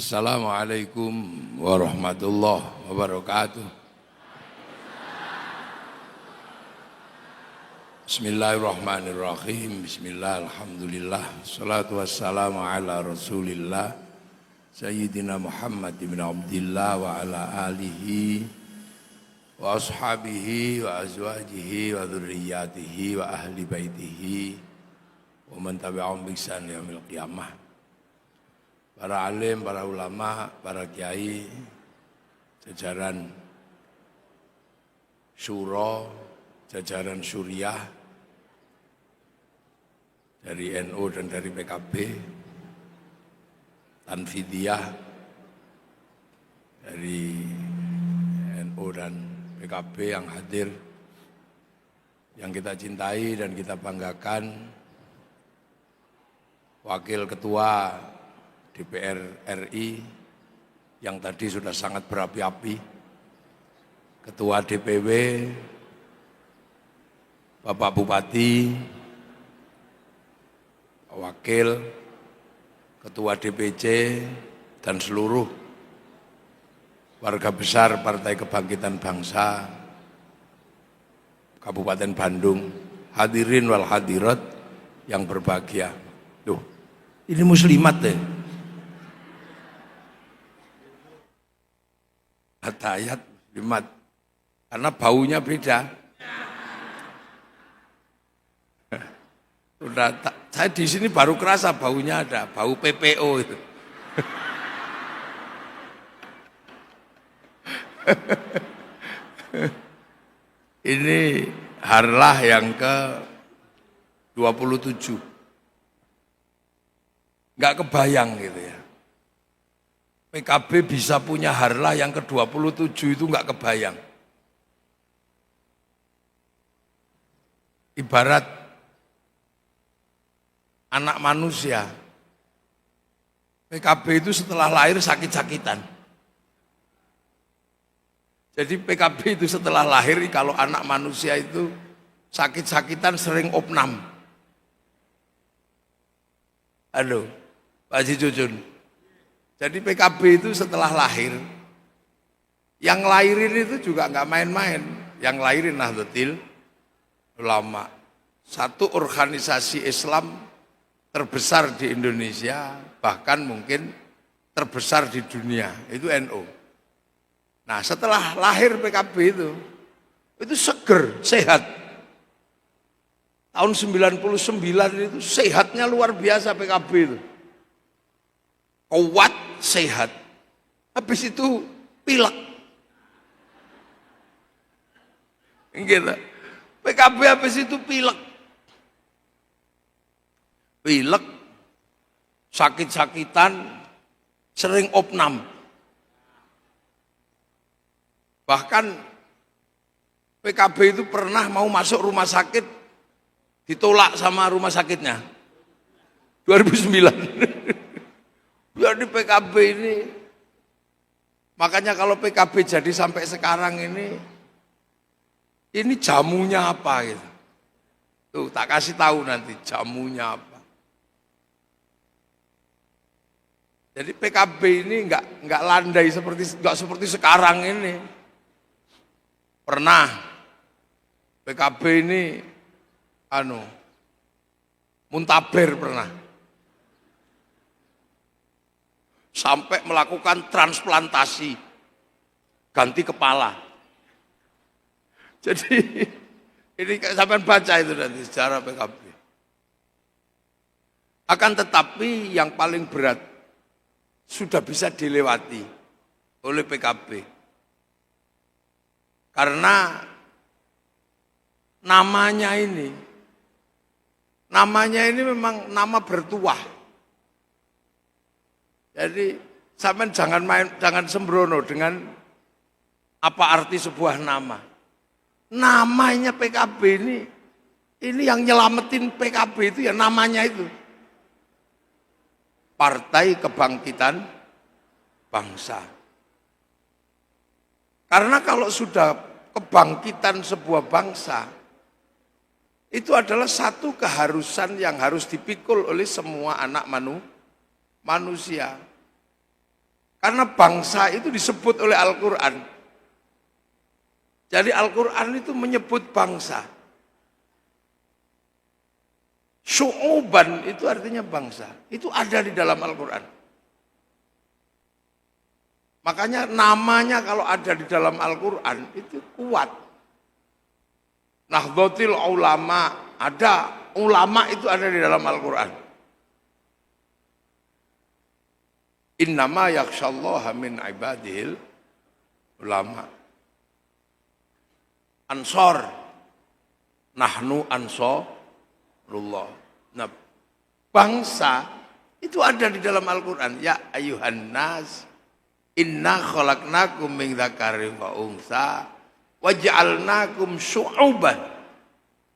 Assalamualaikum warahmatullahi wabarakatuh. Bismillahirrahmanirrahim. Bismillah, alhamdulillah. Salatu wassalamu ala rasulillah Sayyidina Muhammad ibn Abdillah wa ala alihi wa ashabihi wa azwajihi wa dhurriyyatihi wa ahli baitihi wa man tabi'ahum bi ihsan yaumil qiyamah. Para alim, para ulama, para kiai, jajaran syura, jajaran syuriah dari NU dan dari PKB, Tanfidiyah dari NU dan PKB yang hadir, yang kita cintai dan kita banggakan, Wakil Ketua DPR RI yang tadi sudah sangat berapi-api, Ketua DPW, Bapak Bupati, Wakil, Ketua DPC, dan seluruh warga besar Partai Kebangkitan Bangsa Kabupaten Bandung, hadirin wal hadirat yang berbahagia. Duh, ini muslimat deh. Atayat muslimat, karena baunya beda. Sudah, saya di sini baru kerasa baunya ada, bau PPO itu. Ini harlah yang ke-27. Enggak kebayang gitu ya. PKB bisa punya harlah yang ke-27 itu enggak kebayang. Ibarat anak manusia, PKB itu setelah lahir sakit-sakitan. Jadi PKB itu setelah lahir, kalau anak manusia itu sakit-sakitan sering opnam. Halo, Pak Haji Jujun. Jadi PKB itu setelah lahir, yang lahirin itu juga nggak main-main. Yang lahirin Nahdlatul Ulama, satu organisasi Islam terbesar di Indonesia, bahkan mungkin terbesar di dunia, itu NU. Nah, setelah lahir PKB itu seger, sehat. Tahun 99 itu sehatnya luar biasa PKB itu. Kuat, sehat. Habis itu pilek. Gitu. PKB habis itu pilek. Pilek, sakit-sakitan, sering opnam. Bahkan PKB itu pernah mau masuk rumah sakit, ditolak sama rumah sakitnya. 2009. Jadi PKB ini, makanya kalau PKB jadi sampai sekarang ini jamunya apa gitu. Tuh, tak kasih tahu nanti jamunya apa. Jadi PKB ini enggak landai enggak seperti sekarang ini. Pernah PKB ini muntaber pernah. Sampai melakukan transplantasi, ganti kepala. Jadi ini sampai baca itu nanti sejarah PKB. Akan tetapi yang paling berat sudah bisa dilewati oleh PKB. Karena namanya ini memang nama bertuah. Jadi sampean jangan sembrono dengan apa arti sebuah nama. Namanya PKB ini yang nyelamatin PKB itu ya namanya itu. Partai Kebangkitan Bangsa. Karena kalau sudah kebangkitan sebuah bangsa, itu adalah satu keharusan yang harus dipikul oleh semua anak manusia. Karena bangsa itu disebut oleh Al-Quran. Jadi Al-Quran itu menyebut bangsa. Syu'uban itu artinya bangsa. Itu ada di dalam Al-Quran. Makanya namanya kalau ada di dalam Al-Quran itu kuat. Nahdlatul Ulama, ada ulama itu ada di dalam Al-Quran. Innama yakhsyallaha min ibadihil ulama. Ansor, nahnu ansarullah. Nah, bangsa itu ada di dalam Al-Quran. Ya ayuhan nas, inna khalaqnakum min dzakarin wa unsa waj'alnakum syu'uban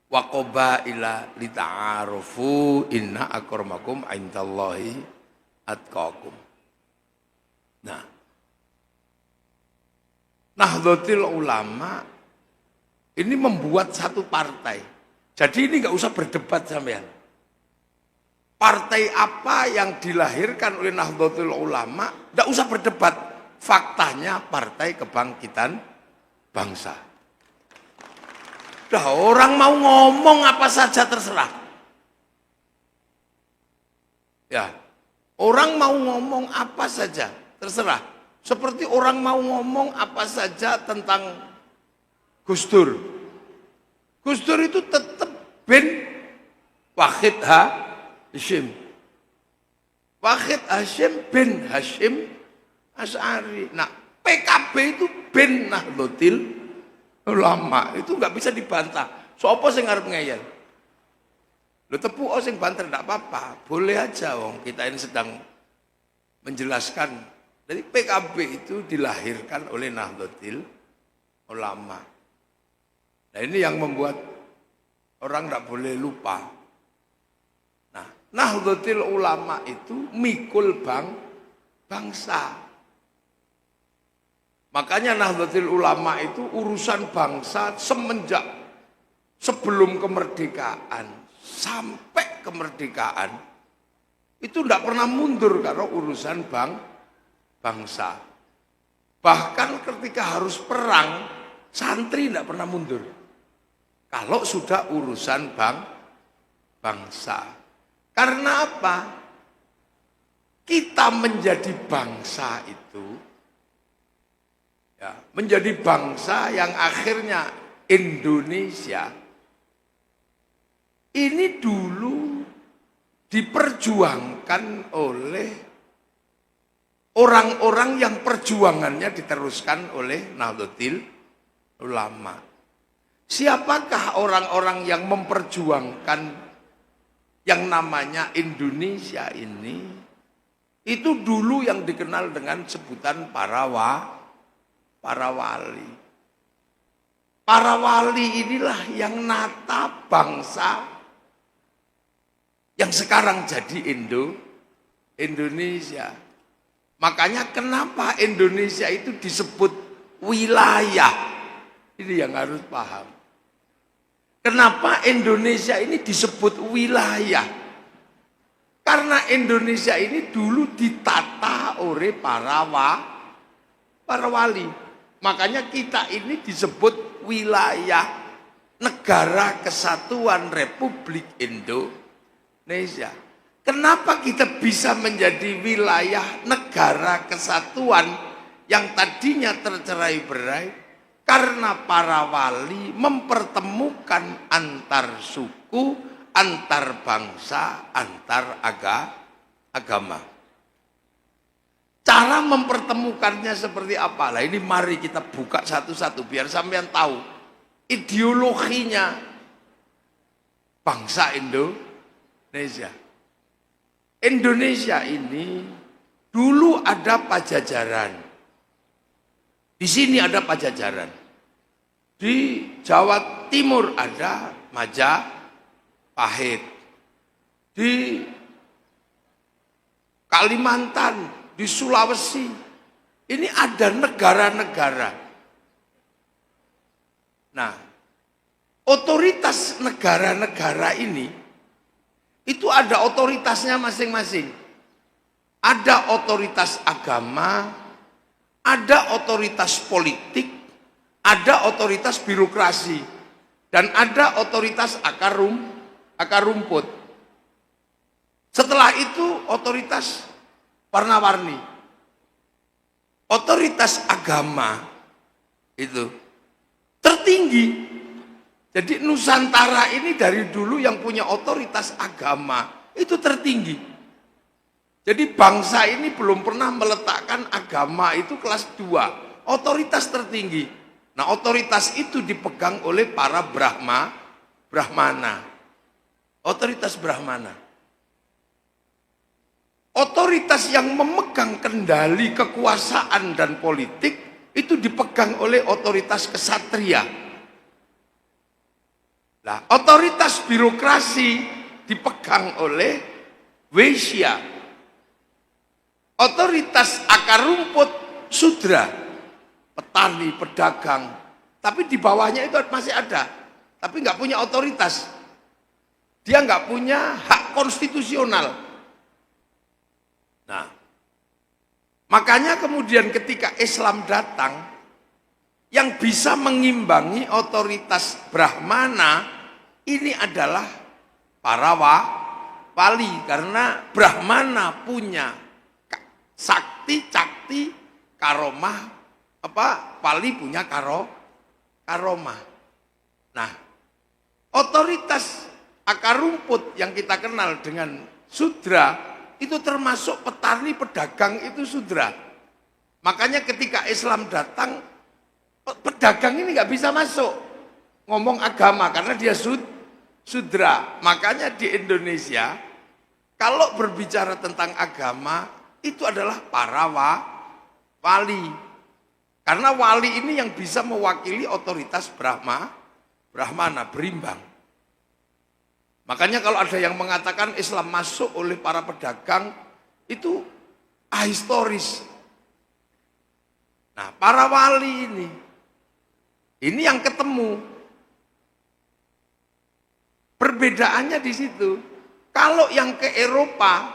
wa qabaila lita'arufu inna akramakum 'indallahi atqakum. Nah, Nahdlatul Ulama ini membuat satu partai. Jadi ini nggak usah berdebat sampean. Partai apa yang dilahirkan oleh Nahdlatul Ulama, nggak usah berdebat. Faktanya Partai Kebangkitan Bangsa. Udah orang mau ngomong apa saja terserah. Ya, orang mau ngomong apa saja terserah. Seperti orang mau ngomong apa saja tentang Gus Dur. Gus Dur itu tetap bin Wahid Hashim. Wahid Hashim bin Hashim Asy'ari. Nah, PKB itu bin Nahdlatul Ulama. Itu nggak bisa dibantah. Sopo sing arep ngeyel? Lho tepuk sing banter ndak apa-apa. Boleh aja wong kita ini sedang menjelaskan. Jadi PKB itu dilahirkan oleh Nahdlatul Ulama. Nah ini yang membuat orang tidak boleh lupa. Nah, Nahdlatul Ulama itu mikul bangsa. Makanya Nahdlatul Ulama itu urusan bangsa semenjak sebelum kemerdekaan sampai kemerdekaan itu tidak pernah mundur karena urusan bangsa. Bahkan ketika harus perang, santri tidak pernah mundur. Kalau sudah urusan bangsa. Karena apa? Kita menjadi bangsa itu, ya, menjadi bangsa yang akhirnya Indonesia, ini dulu diperjuangkan oleh orang-orang yang perjuangannya diteruskan oleh Nahdlatul Ulama. Siapakah orang-orang yang memperjuangkan yang namanya Indonesia ini? Itu dulu yang dikenal dengan sebutan para wali. Para wali inilah yang nata bangsa yang sekarang jadi Indonesia. Makanya kenapa Indonesia itu disebut wilayah? Ini yang harus paham. Kenapa Indonesia ini disebut wilayah? Karena Indonesia ini dulu ditata oleh para wali. Makanya kita ini disebut wilayah Negara Kesatuan Republik Indonesia. Kenapa kita bisa menjadi wilayah negara kesatuan yang tadinya tercerai-berai? Karena para wali mempertemukan antar suku, antar bangsa, antar agama. Cara mempertemukannya seperti apa? Lah ini mari kita buka satu-satu biar sampean tahu ideologinya bangsa Indonesia. Indonesia ini dulu ada Pajajaran. Di sini ada Pajajaran. Di Jawa Timur ada Majapahit. Di Kalimantan, di Sulawesi, ini ada negara-negara. Nah, otoritas negara-negara ini itu ada otoritasnya masing-masing. ada otoritas agama, ada otoritas politik, ada otoritas birokrasi, dan ada otoritas akar rumput. Setelah itu otoritas warna-warni. Otoritas agama itu tertinggi. Jadi Nusantara ini dari dulu yang punya otoritas agama itu tertinggi. Jadi bangsa ini belum pernah meletakkan agama itu kelas 2, otoritas tertinggi. Nah, otoritas itu dipegang oleh para Brahmana. Otoritas Brahmana. Otoritas yang memegang kendali kekuasaan dan politik itu dipegang oleh otoritas kesatria. Nah, otoritas birokrasi dipegang oleh Waisya. Otoritas akar rumput Sudra, petani, pedagang, tapi di bawahnya itu masih ada, tapi nggak punya otoritas. Dia nggak punya hak konstitusional. Nah, makanya kemudian ketika Islam datang, yang bisa mengimbangi otoritas Brahmana ini adalah para wali, karena Brahmana punya sakti, cakti, karomah, wali punya karomah. Nah, otoritas akar rumput yang kita kenal dengan Sudra itu termasuk petani, pedagang itu Sudra. Makanya ketika Islam datang, pedagang ini nggak bisa masuk ngomong agama karena dia Sudra. Makanya di Indonesia kalau berbicara tentang agama itu adalah para wali. Karena wali ini yang bisa mewakili otoritas Brahmana, berimbang. Makanya kalau ada yang mengatakan Islam masuk oleh para pedagang, itu ahistoris. Nah, para wali ini yang ketemu. Perbedaannya di situ. Kalau yang ke Eropa,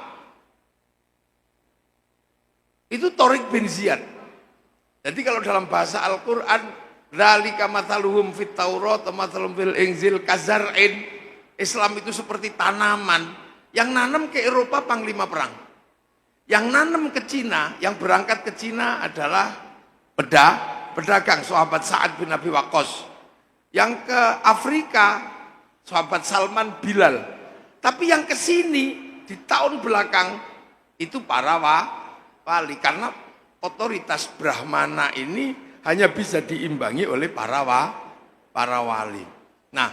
itu Torik bin Ziyad. Jadi kalau dalam bahasa Al-Quran, dzalika mathaluhum fit Taurat wa mathaluhum fil Injil kazar'in. Islam itu seperti tanaman yang nanam ke Eropa panglima perang. Yang nanam ke Cina, yang berangkat ke Cina adalah pedagang, sahabat Sa'ad bin Abi Waqqas. Yang ke Afrika, sahabat Salman Bilal. Tapi yang ke sini di tahun belakang itu para wali, karena otoritas Brahmana ini hanya bisa diimbangi oleh para wali. Nah,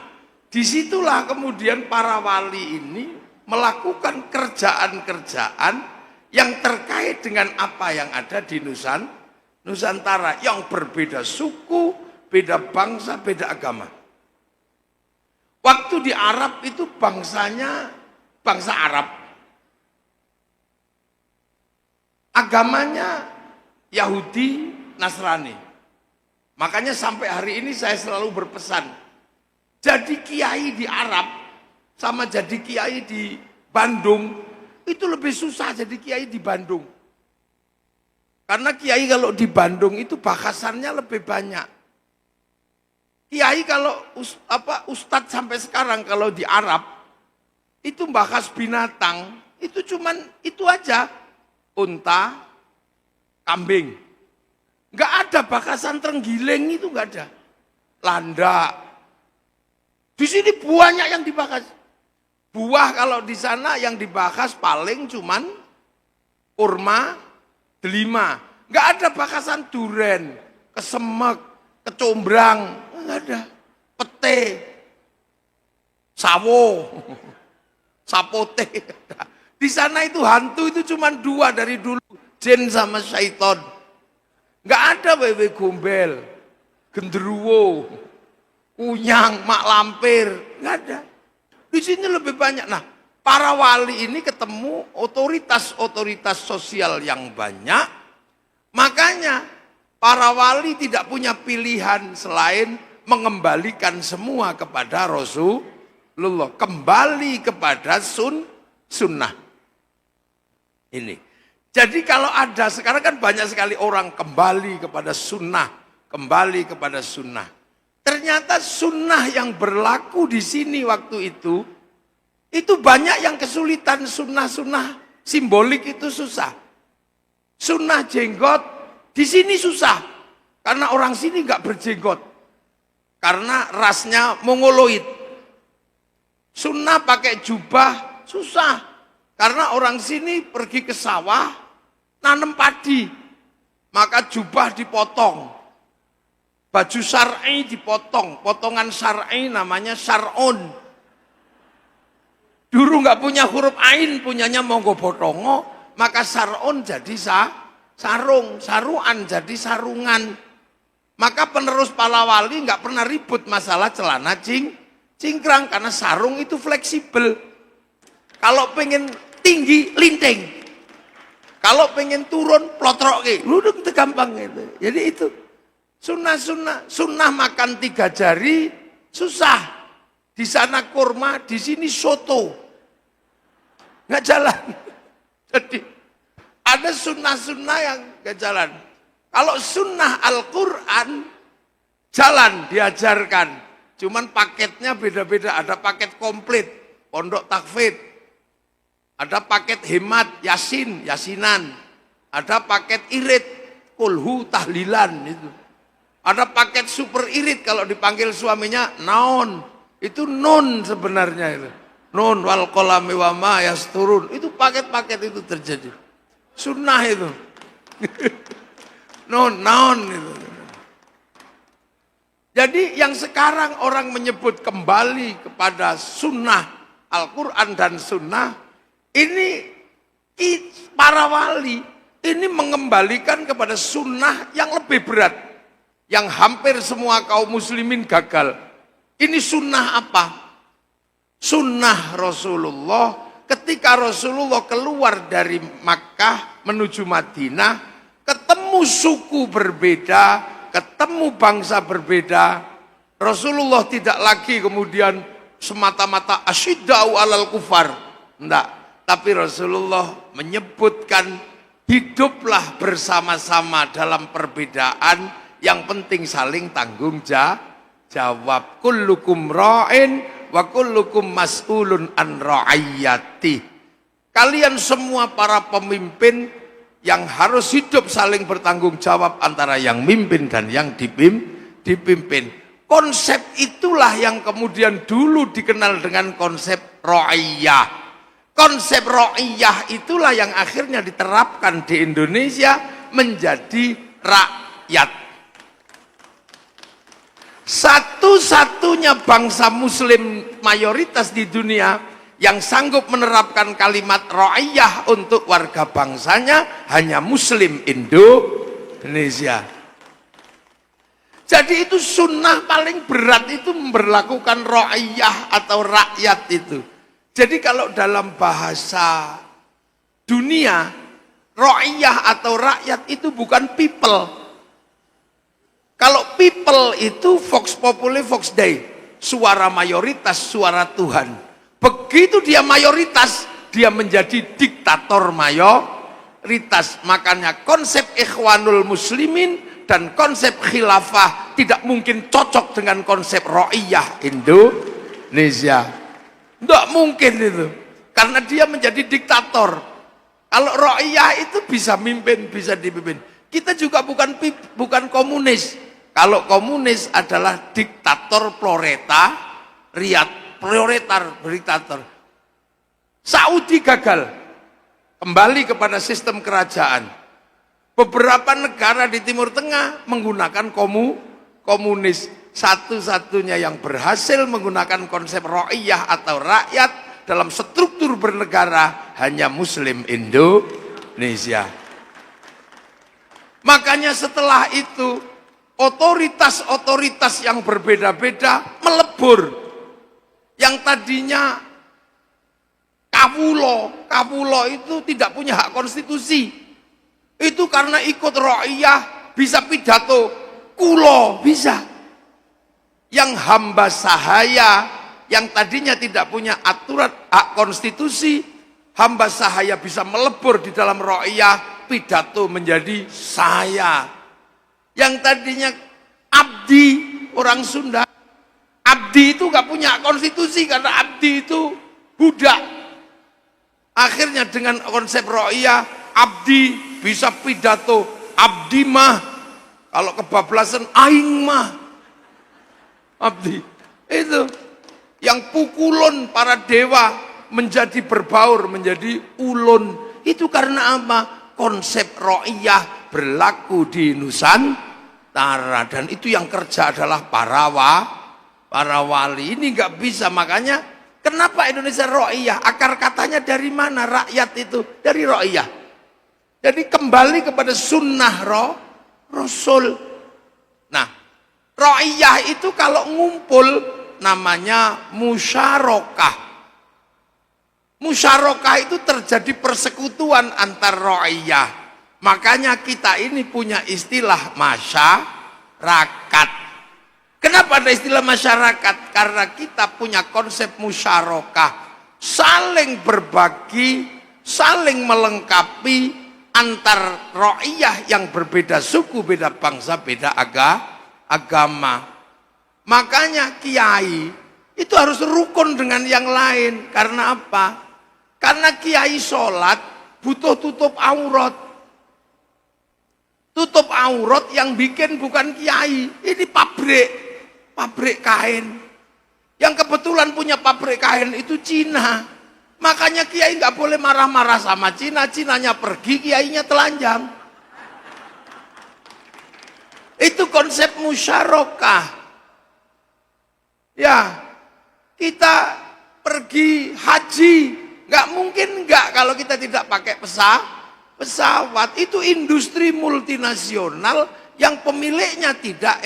disitulah kemudian para wali ini melakukan kerjaan-kerjaan yang terkait dengan apa yang ada di Nusantara, yang berbeda suku, beda bangsa, beda agama. Waktu di Arab itu bangsanya bangsa Arab, agamanya Yahudi, Nasrani. Makanya sampai hari ini saya selalu berpesan, jadi kiai di Arab sama jadi kiai di Bandung itu lebih susah jadi kiai di Bandung. Karena kiai kalau di Bandung itu bahasannya lebih banyak. Kiai kalau ustadz sampai sekarang kalau di Arab itu bahas binatang itu cuman itu aja. Unta, kambing. Nggak ada bahasan terenggiling, itu nggak ada. Landak. Di sini buahnya yang dibahas. Buah kalau di sana yang dibahas paling cuman kurma, delima. Nggak ada bahasan duren, kesemek, kecombrang. Nggak ada. Pete, sawo, sapote. Di sana itu hantu itu cuma 2 dari dulu, jin sama syaiton. Nggak ada wewe gombel, genderuwo, unyang, mak lampir, nggak ada. Di sini lebih banyak. Nah, para wali ini ketemu otoritas-otoritas sosial yang banyak. Makanya para wali tidak punya pilihan selain mengembalikan semua kepada Rasulullah, kembali kepada sunnah. Ini. Jadi kalau ada, sekarang kan banyak sekali orang kembali kepada sunnah, kembali kepada sunnah. Ternyata sunnah yang berlaku di sini waktu itu banyak yang kesulitan. Sunnah-sunnah simbolik itu susah. Sunnah jenggot di sini susah, karena orang sini nggak berjenggot, karena rasnya mongoloid. Sunnah pakai jubah susah, karena orang sini pergi ke sawah nanam padi, maka jubah dipotong, baju syar'i dipotong, potongan syar'i namanya syar'un. Dulu nggak punya huruf ain, punyanya monggo botongo, maka syar'un jadi sarung, saruan jadi sarungan. Maka penerus para wali nggak pernah ribut masalah celana cingkrang, karena sarung itu fleksibel. Kalau pengen tinggi linting, kalau pengen turun plotrok, lu udah gampang gitu. Jadi itu sunnah makan 3 jari susah. Di sana kurma, di sini soto, nggak jalan. Jadi ada sunnah-sunnah yang nggak jalan. Kalau sunnah Al-Quran jalan, diajarkan. Cuman paketnya beda-beda. Ada paket komplit, pondok takfid. Ada paket hemat, yasinan. Ada paket irit, kulhu tahlilan. Itu. Ada paket super irit, kalau dipanggil suaminya naon. Itu nun sebenarnya itu. Nun wal qalami wa ma yasturun. Itu paket-paket itu terjadi. Sunnah itu. Naon itu. Jadi yang sekarang orang menyebut kembali kepada sunnah Al-Quran dan sunnah, ini para wali ini mengembalikan kepada sunnah yang lebih berat, yang hampir semua kaum muslimin gagal. Ini sunnah apa? Sunnah Rasulullah ketika Rasulullah keluar dari Makkah menuju Madinah, ketemu suku berbeda, ketemu bangsa berbeda. Rasulullah tidak lagi kemudian semata-mata asyiddau alal kufar. Enggak, tapi Rasulullah menyebutkan hiduplah bersama-sama dalam perbedaan, yang penting saling tanggung jawab. Kullukum ra'in wa kullukum mas'ulun an ra'iyati. Kalian semua para pemimpin yang harus hidup saling bertanggung jawab antara yang mimpin dan yang dipimpin. Konsep itulah yang kemudian dulu dikenal dengan konsep ra'iyah. Konsep ra'iyah itulah yang akhirnya diterapkan di Indonesia menjadi rakyat. Satu-satunya bangsa muslim mayoritas di dunia yang sanggup menerapkan kalimat ra'iyah untuk warga bangsanya hanya muslim Indonesia. Jadi itu sunnah paling berat itu memberlakukan ra'iyah atau rakyat itu. Jadi kalau dalam bahasa dunia, ra'iyah atau rakyat itu bukan people. Kalau people itu vox populi vox dei, suara mayoritas, suara Tuhan. Begitu dia mayoritas, dia menjadi diktator mayoritas. Makanya konsep ikhwanul muslimin dan konsep khilafah tidak mungkin cocok dengan konsep ra'iyah Indonesia. Tidak mungkin itu. Karena dia menjadi diktator. Kalau ra'iyah itu bisa mimpin, bisa dipimpin. Kita juga bukan komunis. Kalau komunis adalah diktator proletar, diktator. Saudi gagal, kembali kepada sistem kerajaan. Beberapa negara di Timur Tengah menggunakan komunis. Satu-satunya yang berhasil menggunakan konsep ra'iyah atau rakyat dalam struktur bernegara hanya Muslim Indonesia. Makanya setelah itu otoritas-otoritas yang berbeda-beda melebur. Yang tadinya kawulo itu tidak punya hak konstitusi. Itu karena ikut ra'iyah bisa pidato kulo bisa. Yang hamba sahaya yang tadinya tidak punya aturan hak konstitusi, hamba sahaya bisa melebur di dalam ro'iyah, pidato menjadi saya. Yang tadinya abdi, orang Sunda, abdi itu gak punya konstitusi karena abdi itu budak. Akhirnya dengan konsep ro'iyah, abdi bisa pidato, abdi mah, kalau kebablasan aing mah, abdi. Itu yang pukulun para dewa menjadi berbaur, menjadi ulun. Itu karena apa? Konsep ro'iyah berlaku di Nusantara. Dan itu yang kerja adalah para wali. Ini nggak bisa, makanya kenapa Indonesia ro'iyah? Akar katanya dari mana? Rakyat itu dari ro'iyah. Jadi kembali kepada sunnah Rasul. Nah, ro'iyah itu kalau ngumpul namanya musyarakah. Musyarakah itu terjadi persekutuan antar ro'iyah. Makanya kita ini punya istilah masyarakat. Kenapa ada istilah masyarakat? Karena kita punya konsep musyarakah. Saling berbagi, saling melengkapi antar ro'iyah yang berbeda suku, beda bangsa, beda agama. Makanya kiai itu harus rukun dengan yang lain. Karena apa? Karena kiai sholat butuh tutup aurat. Tutup aurat yang bikin bukan kiai. Ini pabrik kain. Yang kebetulan punya pabrik kain itu Cina. Makanya kiai nggak boleh marah-marah sama Cina. Cinanya pergi, kiainya telanjang. Itu konsep musyarakah. Ya, kita pergi haji, nggak mungkin nggak kalau kita tidak pakai pesawat. Itu industri multinasional yang pemiliknya tidak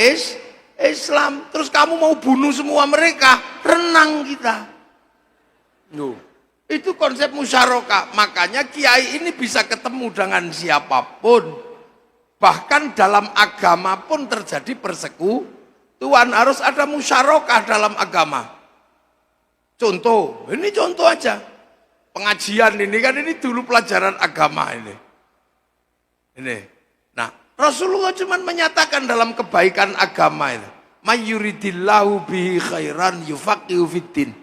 Islam. Terus kamu mau bunuh semua mereka, renang kita. Itu konsep musyarakah. Makanya kiai ini bisa ketemu dengan siapapun. Bahkan dalam agama pun terjadi persekutuan. Harus ada musyarakah dalam agama. Contoh, ini contoh aja. Pengajian ini kan ini dulu pelajaran agama ini. Nah, Rasulullah cuma menyatakan dalam kebaikan agama itu. Mayyuridillahu bihi khairan yufaqihu fiddin.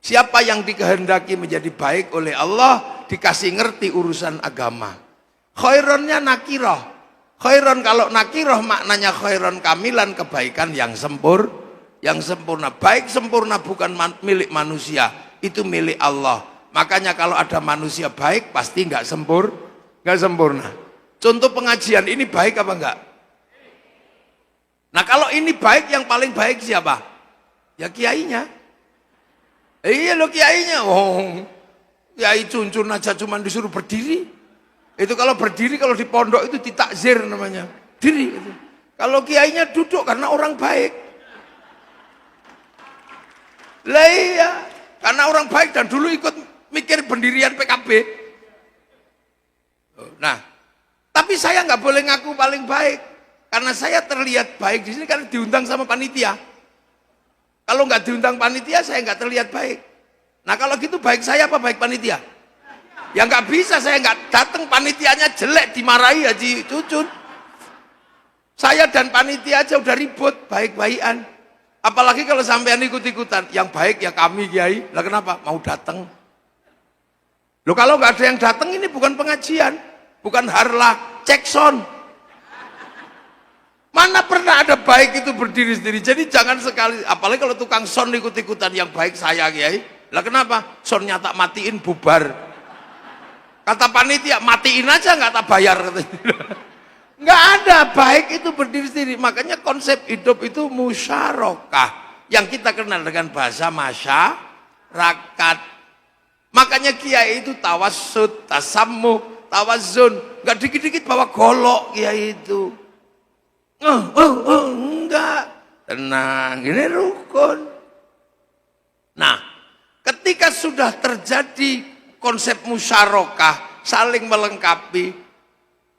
Siapa yang dikehendaki menjadi baik oleh Allah, dikasih ngerti urusan agama. Khairannya nakirah. Khairan kalau nakirah maknanya khairan kamilan, kebaikan yang sempurna. Baik sempurna bukan milik manusia, itu milik Allah. Makanya kalau ada manusia baik pasti nggak sempurna. Contoh pengajian ini baik apa enggak? Nah kalau ini baik, yang paling baik siapa? Ya kiainya. Iya lo kiainya. Kiai cuncun aja cuma disuruh berdiri. Itu kalau berdiri, kalau di pondok itu ditakzir namanya. Diri itu. Kalau kiainya duduk karena orang baik. Lah iya, karena orang baik dan dulu ikut mikir pendirian PKB. Nah, tapi saya nggak boleh ngaku paling baik karena saya terlihat baik di sini karena diundang sama panitia. Kalau nggak diundang panitia, saya nggak terlihat baik. Nah kalau gitu baik saya apa baik panitia? Ya nggak bisa, saya nggak datang, panitianya jelek, dimarahi Haji Cucun. Saya dan panitia aja udah ribut, baik-baikan. Apalagi kalau sampean ikut-ikutan, yang baik ya kami kiai. Lah kenapa? Mau datang. Loh kalau nggak ada yang datang ini bukan pengajian, bukan harlah cekson. Mana pernah ada baik itu berdiri sendiri. Jadi jangan sekali, apalagi kalau tukang son ikut-ikutan, yang baik saya kiai. Lah kenapa? Sonnya tak matiin, bubar. Kata panitia, matiin aja nggak tak bayar. Nggak ada, baik itu berdiri sendiri. Makanya konsep hidup itu musyarakah yang kita kenal dengan bahasa masyarakat. Makanya kiai itu tawassut, tasammuh, tawazun. Nggak dikit-dikit bawa golok kiai itu. Enggak, tenang, ini rukun. Nah, ketika sudah terjadi konsep musyarakah, saling melengkapi,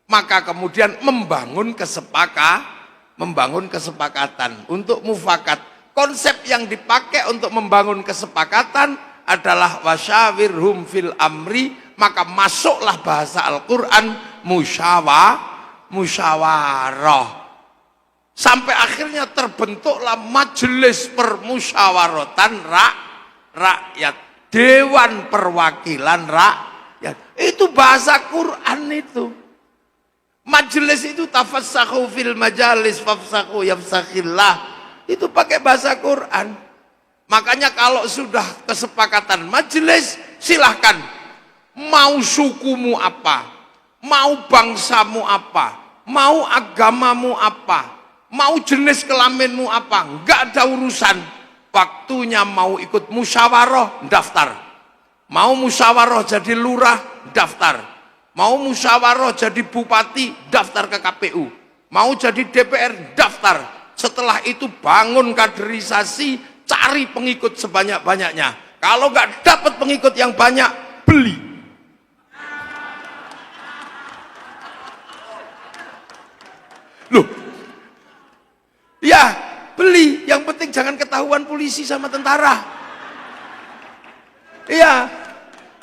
maka kemudian membangun kesepakatan untuk mufakat. Konsep yang dipakai untuk membangun kesepakatan adalah wasyawirhum fil amri, maka masuklah bahasa Al-Quran musyawarah. Sampai akhirnya terbentuklah majelis permusyawaratan rakyat, dewan perwakilan rakyat. Itu bahasa Quran itu. Majelis itu tafassahu fil majalis fafsahu yafsakhillah. Itu pakai bahasa Quran. Makanya kalau sudah kesepakatan majelis, silahkan. Mau sukumu apa, mau bangsamu apa, mau agamamu apa, mau jenis kelaminmu apa, enggak ada urusan. Waktunya mau ikut musyawarah, daftar. Mau musyawarah jadi lurah, daftar. Mau musyawarah jadi bupati, daftar ke KPU. Mau jadi DPR, daftar. Setelah itu bangun kaderisasi, cari pengikut sebanyak-banyaknya. Kalau nggak dapat pengikut yang banyak, beli. Loh, ya beli. Yang penting jangan ketahuan polisi sama tentara. Iya.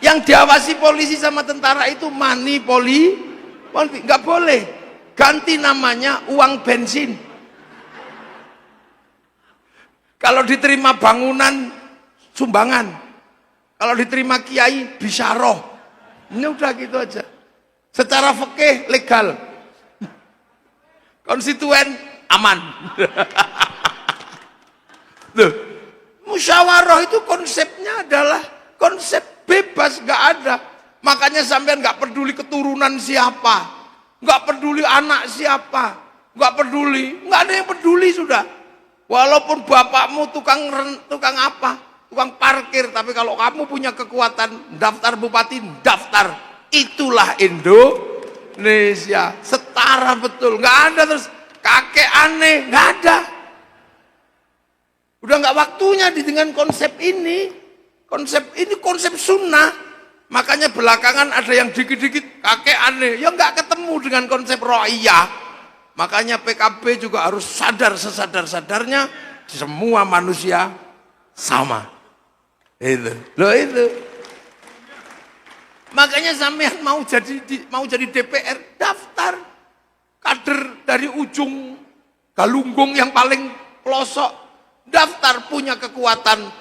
Yang diawasi polisi sama tentara itu money politik, nggak boleh. Ganti namanya uang bensin. Kalau diterima bangunan, sumbangan. Kalau diterima kiai, bisyarah. Ini udah gitu aja. Secara fikih legal. Konstituen aman. Loh, musyawarah itu konsepnya adalah konsep bebas, nggak ada. Makanya sampean nggak peduli keturunan siapa, nggak peduli anak siapa, nggak peduli, nggak ada yang peduli sudah. Walaupun bapakmu tukang apa, tukang parkir, tapi kalau kamu punya kekuatan daftar bupati, daftar. Itulah Indonesia, setara betul, nggak ada terus kakek aneh, nggak ada. Udah nggak waktunya dengan konsep ini. Konsep ini konsep sunnah. Makanya belakangan ada yang dikit-dikit kakek aneh, ya nggak ketemu dengan konsep ro'iyah. Makanya PKB juga harus sadar sesadar-sadarnya semua manusia sama. Itu, loh itu. Makanya sampean mau jadi DPR, daftar. Kader dari ujung Galunggung yang paling pelosok, daftar, punya kekuatan,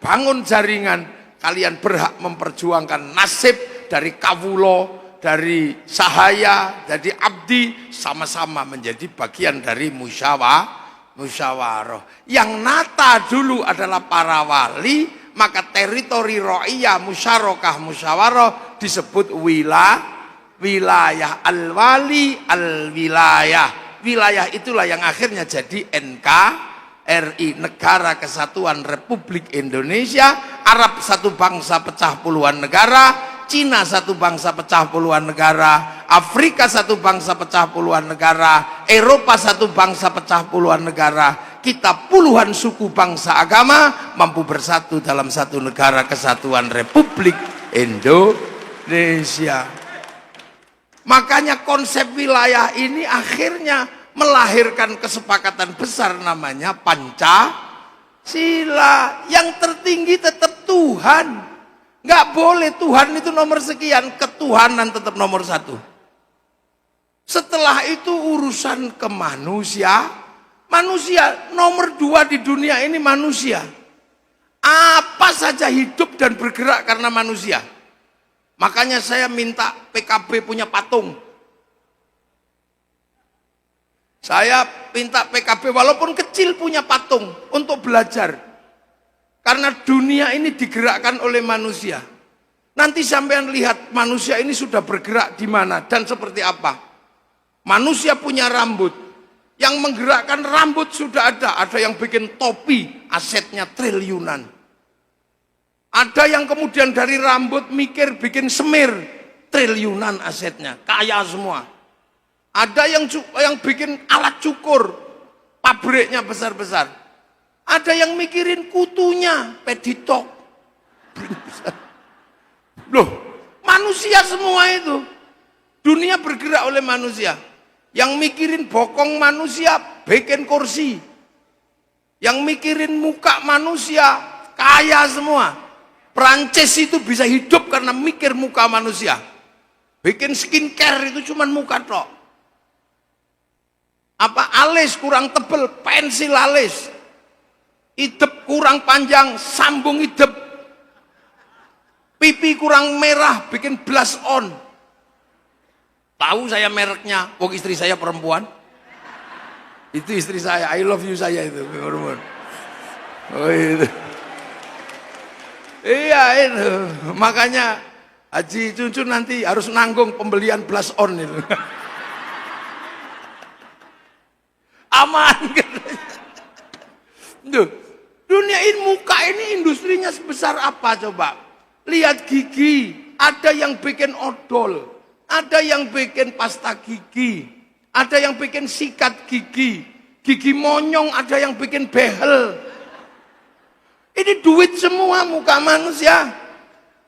bangun jaringan. Kalian berhak memperjuangkan nasib dari kawulo, dari sahaya, dari abdi, sama-sama menjadi bagian dari musyawarah. Yang nata dulu adalah para wali, maka teritori ro'iyah, musyawarah disebut wilayah al-wali al-wilayah. Wilayah itulah yang akhirnya jadi NKRI, Negara Kesatuan Republik Indonesia. Arab satu bangsa pecah puluhan negara, Cina satu bangsa pecah puluhan negara, Afrika satu bangsa pecah puluhan negara, Eropa satu bangsa pecah puluhan negara. Kita puluhan suku bangsa agama mampu bersatu dalam satu negara kesatuan Republik Indonesia. Makanya konsep wilayah ini akhirnya melahirkan kesepakatan besar namanya Pancasila. Yang tertinggi tetap Tuhan. Nggak boleh Tuhan itu nomor sekian, ketuhanan tetap nomor satu. Setelah itu urusan ke manusia. Manusia nomor 2 di dunia ini manusia. Apa saja hidup dan bergerak karena manusia. Makanya saya minta PKB punya patung. Saya minta PKB walaupun kecil punya patung untuk belajar. Karena dunia ini digerakkan oleh manusia. Nanti sampean lihat manusia ini sudah bergerak di mana dan seperti apa. Manusia punya rambut. Yang menggerakkan rambut sudah ada. Ada yang bikin topi, asetnya triliunan. Ada yang kemudian dari rambut mikir bikin semir, triliunan asetnya, kaya semua. Ada yang bikin alat cukur, pabriknya besar-besar. Ada yang mikirin kutunya, peditok. Loh, manusia semua itu. Dunia bergerak oleh manusia. Yang mikirin bokong manusia, bikin kursi. Yang mikirin muka manusia, kaya semua. Prancis itu bisa hidup karena mikir muka manusia. Bikin skincare itu cuman muka tok. Apa alis kurang tebel, pensil alis. Idep kurang panjang, sambung idep. Pipi kurang merah, bikin blush on. Tahu saya mereknya, wong istri saya perempuan. Itu istri saya, I love you saya itu perempuan. Oh itu. Iya itu, makanya Haji Cuncun nanti harus nanggung pembelian blush on itu. Aman katanya. Dunia ini muka ini industrinya sebesar apa coba? Lihat gigi, ada yang bikin odol, ada yang bikin pasta gigi, ada yang bikin sikat gigi, gigi monyong, ada yang bikin behel. Ini duit semua muka manusia.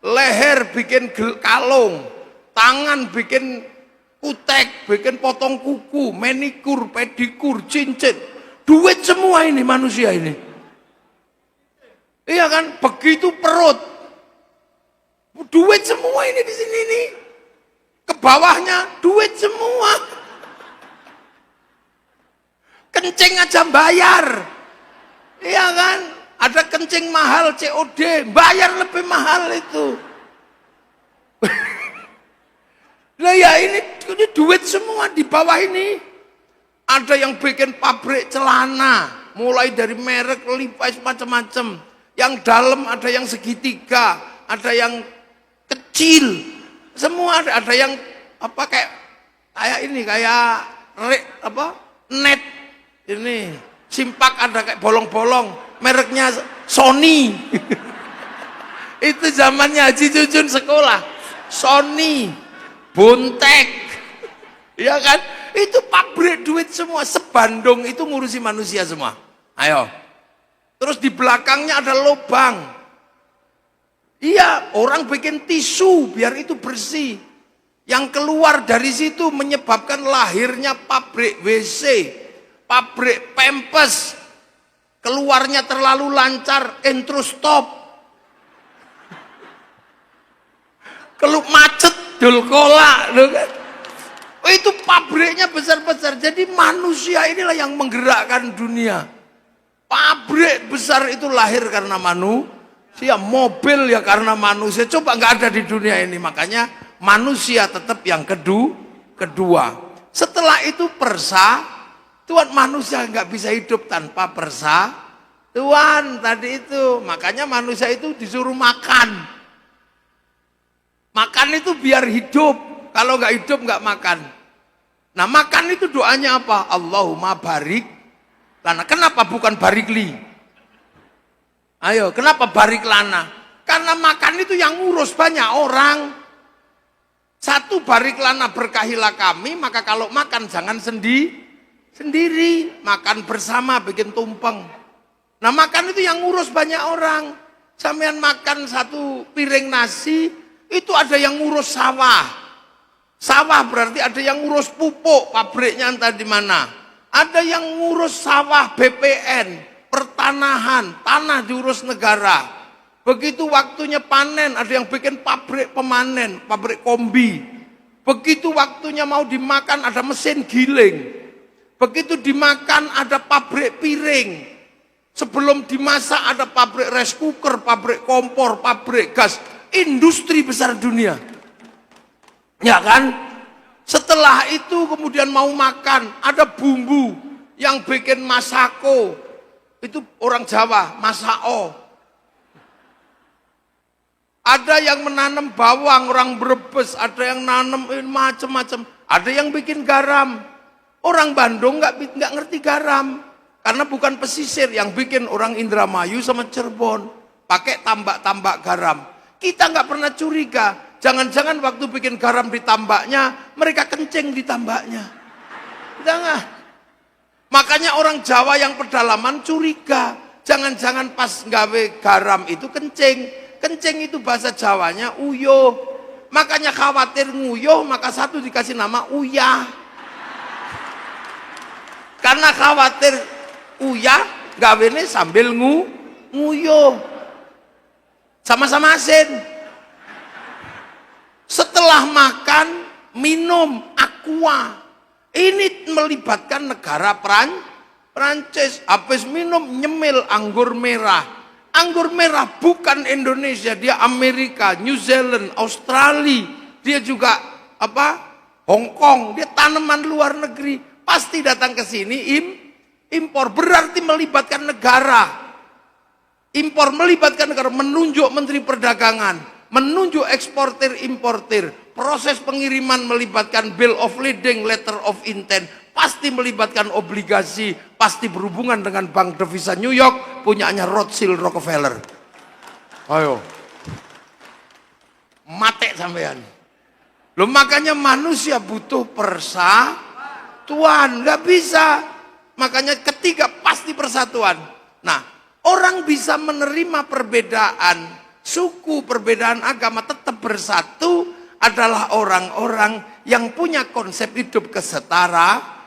Leher bikin kalung, tangan bikin kutek, bikin potong kuku, manikur, pedikur, cincin. Duit semua ini manusia ini. Iya kan? Begitu perut. Duit semua ini di sini nih. Ke bawahnya duit semua. Kencing aja bayar. Iya kan? Ada kencing mahal COD, bayar lebih mahal itu. Lah ya ini duit semua di bawah ini. Ada yang bikin pabrik celana, mulai dari merek Levi's macam-macam. Yang dalam ada yang segitiga, ada yang kecil, semua ada yang apa kayak ini kayak net ini simpak ada kayak bolong-bolong, mereknya Sony. Itu zamannya Haji Cuncun sekolah, Sony, Bontek, ya kan? Itu pabrik duit semua, sebandung itu ngurusi manusia semua. Ayo, terus di belakangnya ada lubang. Iya, orang bikin tisu biar itu bersih. Yang keluar dari situ menyebabkan lahirnya pabrik WC, pabrik Pampers. Keluarnya terlalu lancar, intro stop. Kelup macet, dul kolak. Itu pabriknya besar-besar. Jadi manusia inilah yang menggerakkan dunia. Pabrik besar itu lahir karena manusia. Mobil ya karena manusia. Coba nggak ada di dunia ini. Makanya manusia tetap yang kedua. Setelah itu Tuhan, manusia nggak bisa hidup tanpa Tuhan tadi itu. Makanya manusia itu disuruh makan. Makan itu biar hidup. Kalau nggak hidup nggak makan. Nah makan itu doanya apa? Allahumma barik lana. Kenapa bukan barikli? Ayo, kenapa barik lana? Karena makan itu yang ngurus banyak orang. Satu, barik lana berkahilah kami, maka kalau makan jangan sendiri. Makan bersama bikin tumpeng. Nah makan itu yang ngurus banyak orang. Sampean makan satu piring nasi, itu ada yang ngurus sawah. Sawah berarti ada yang ngurus pupuk, pabriknya entah di mana. Ada yang ngurus sawah BPN. Pertanahan, tanah diurus negara. Begitu waktunya panen, ada yang bikin pabrik pemanen, pabrik kombi. Begitu waktunya mau dimakan, ada mesin giling. Begitu dimakan, ada pabrik piring. Sebelum dimasak, ada pabrik rice cooker, pabrik kompor, pabrik gas. Industri besar dunia. Ya kan? Setelah itu kemudian mau makan, ada bumbu yang bikin masako. Itu orang Jawa, masao. Ada yang menanam bawang, orang Brebes, ada yang nanam macam-macam. Ada yang bikin garam. Orang Bandung nggak ngerti garam, karena bukan pesisir. Yang bikin orang Indramayu sama Cirebon, pakai tambak-tambak garam. Kita nggak pernah curiga. Jangan-jangan waktu bikin garam di tambaknya, mereka kencing di tambaknya. Jangan. Makanya orang Jawa yang pedalaman curiga. Jangan-jangan pas nggawe garam itu kencing. Kencing itu bahasa Jawanya uyuh. Makanya khawatir nguyuh, maka satu dikasih nama uyah. Karena khawatir uyah, gawene sambil nguyuh. sama-sama asin. Setelah makan, minum aqua. Ini melibatkan negara Prancis. Habis minum, nyemil anggur merah. Anggur merah bukan Indonesia, dia Amerika, New Zealand, Australia. Dia juga Hong Kong, dia tanaman luar negeri. Pasti datang ke sini impor, berarti melibatkan negara. Impor melibatkan negara, menunjuk Menteri Perdagangan, menunjuk eksportir importir. Proses pengiriman melibatkan bill of lading, letter of intent, pasti melibatkan obligasi, pasti berhubungan dengan Bank Devisa New York, punyanya Rothschild Rockefeller. Ayo, mate sampean. Loh, makanya manusia butuh persatuan, nggak bisa. Makanya ketiga pasti persatuan. Nah, orang bisa menerima perbedaan suku, perbedaan agama, tetap bersatu adalah orang-orang yang punya konsep hidup kesetaraan.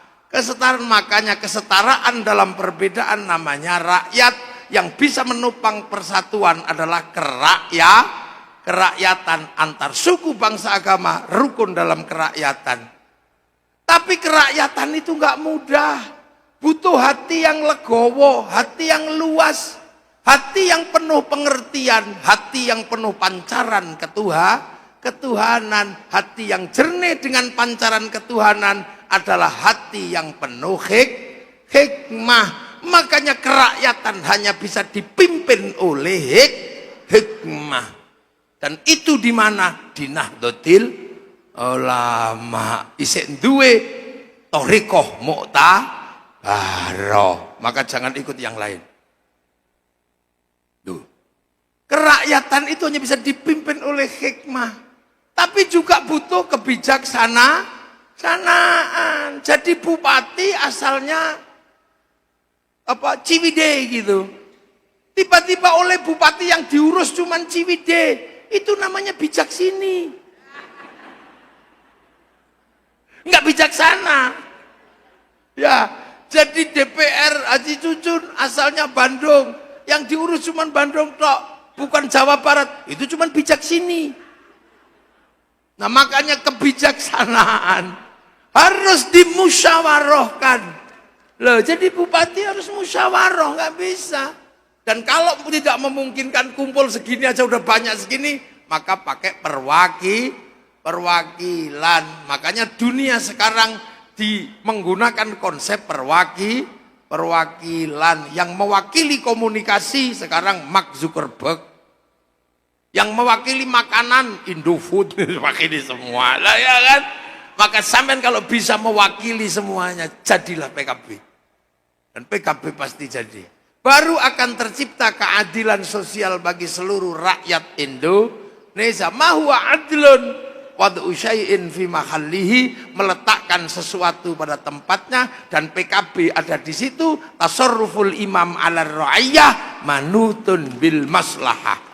Makanya kesetaraan dalam perbedaan namanya rakyat. Yang bisa menopang persatuan adalah kerakyatan antar suku, bangsa, agama, rukun dalam kerakyatan. Tapi kerakyatan itu nggak mudah. Butuh hati yang legowo, hati yang luas, hati yang penuh pengertian, hati yang penuh pancaran ketuhanan, hati yang jernih dengan pancaran ketuhanan adalah hati yang penuh hikmah. Makanya kerakyatan hanya bisa dipimpin oleh hikmah. Dan itu di mana? Di Nahdlatul Ulama. Isik duwe thariqah mu'tabaroh. Maka jangan ikut yang lain. Duh. Kerakyatan itu hanya bisa dipimpin oleh hikmah. Tapi juga butuh kebijaksanaan. Jadi bupati asalnya Ciwidey gitu. Tiba-tiba oleh bupati yang diurus cuman Ciwidey. Itu namanya bijaksini. Enggak bijaksana. Ya, jadi DPR Haji Cucun asalnya Bandung. Yang diurus cuman Bandung tok, bukan Jawa Barat. Itu cuman bijaksini. Nah, makanya kebijaksanaan harus dimusyawarahkan. Loh, jadi bupati harus musyawarah, nggak bisa. Dan kalau tidak memungkinkan kumpul segini aja udah banyak segini, maka pakai perwakilan. Makanya dunia sekarang menggunakan konsep perwakilan. Yang mewakili komunikasi sekarang Mark Zuckerberg. Yang mewakili makanan Indofood, mewakili semua lah ya kan. Maka sampean kalau bisa mewakili semuanya, jadilah PKB. Dan PKB pasti jadi. Baru akan tercipta keadilan sosial bagi seluruh rakyat Indonesia. Ma huwa adlun wad'u syai'in fi mahallihi, meletakkan sesuatu pada tempatnya, dan PKB ada di situ. Tasarruful imam 'ala ra'iyah manutun bil maslahah.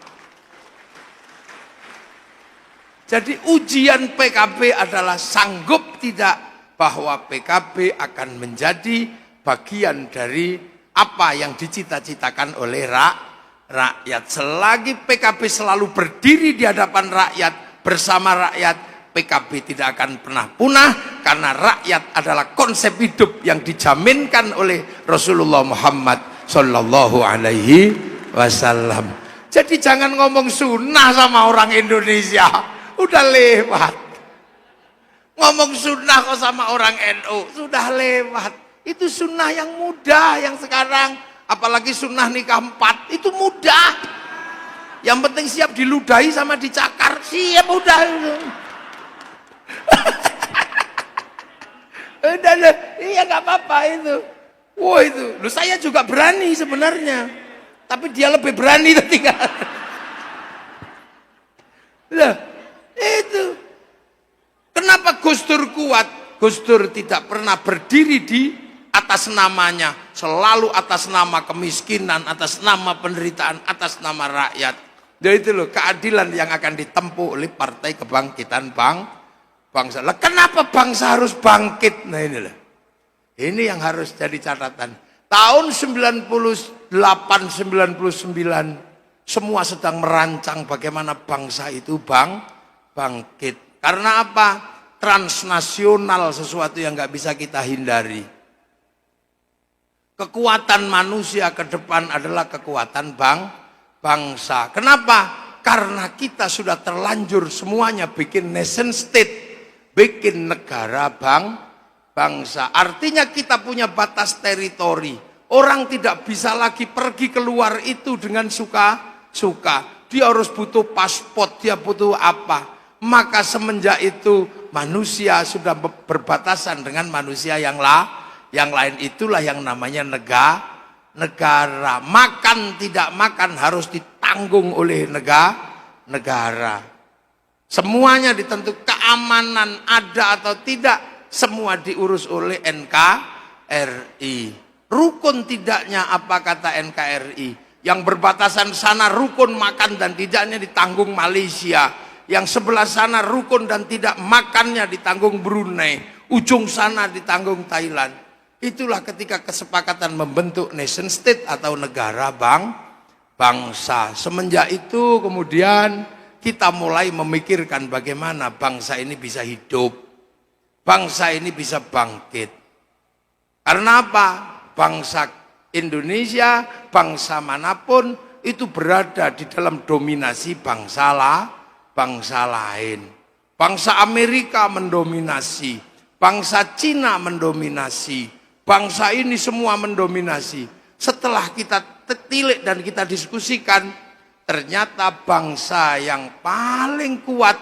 Jadi ujian PKB adalah sanggup tidak bahwa PKB akan menjadi bagian dari apa yang dicita-citakan oleh rakyat. Selagi PKB selalu berdiri di hadapan rakyat, bersama rakyat, PKB tidak akan pernah punah, karena rakyat adalah konsep hidup yang dijaminkan oleh Rasulullah Muhammad Sallallahu Alaihi Wasallam. Jadi jangan ngomong sunnah sama orang Indonesia, udah lewat. Ngomong sunnah kok sama orang NU, sudah lewat. Itu sunnah yang mudah yang sekarang. Apalagi sunnah nikah 4, itu mudah. Yang penting siap diludahi sama dicakar, siap udah. Udah, iya nggak apa-apa itu. Wah itu, loh saya juga berani sebenarnya. Tapi dia lebih berani tinggal. Loh, itu. Kenapa Gus Dur kuat? Gus Dur tidak pernah berdiri di atas namanya, selalu atas nama kemiskinan, atas nama penderitaan, atas nama rakyat. Jadi itu loh keadilan yang akan ditempuh oleh Partai Kebangkitan Bangsa. Lah kenapa bangsa harus bangkit? Nah ini loh. Ini yang harus jadi catatan. Tahun 98, 99 Semua sedang merancang bagaimana bangsa itu bangkit. Karena apa? Transnasional, sesuatu yang nggak bisa kita hindari. Kekuatan manusia ke depan adalah kekuatan bangsa. Kenapa? Karena kita sudah terlanjur semuanya bikin nation state, bikin negara bangsa. Artinya kita punya batas teritori. Orang tidak bisa lagi pergi keluar itu dengan suka. Dia harus butuh paspor, dia butuh apa. Maka semenjak itu manusia sudah berbatasan dengan manusia yang lain. Itulah yang namanya negara. Makan tidak makan harus ditanggung oleh negara. Semuanya ditentukan, keamanan ada atau tidak, semua diurus oleh NKRI. Rukun tidaknya apa kata NKRI? Yang berbatasan sana rukun makan dan tidaknya ditanggung Malaysia. Yang sebelah sana rukun dan tidak makannya ditanggung Brunei. Ujung sana ditanggung Thailand. Itulah ketika kesepakatan membentuk nation state atau negara bangsa. Semenjak itu kemudian kita mulai memikirkan bagaimana bangsa ini bisa hidup. Bangsa ini bisa bangkit. Karena apa? Bangsa Indonesia, bangsa manapun itu berada di dalam dominasi bangsa lain. Bangsa Amerika mendominasi, bangsa Cina mendominasi, bangsa ini semua mendominasi. Setelah kita tilik dan kita diskusikan, ternyata bangsa yang paling kuat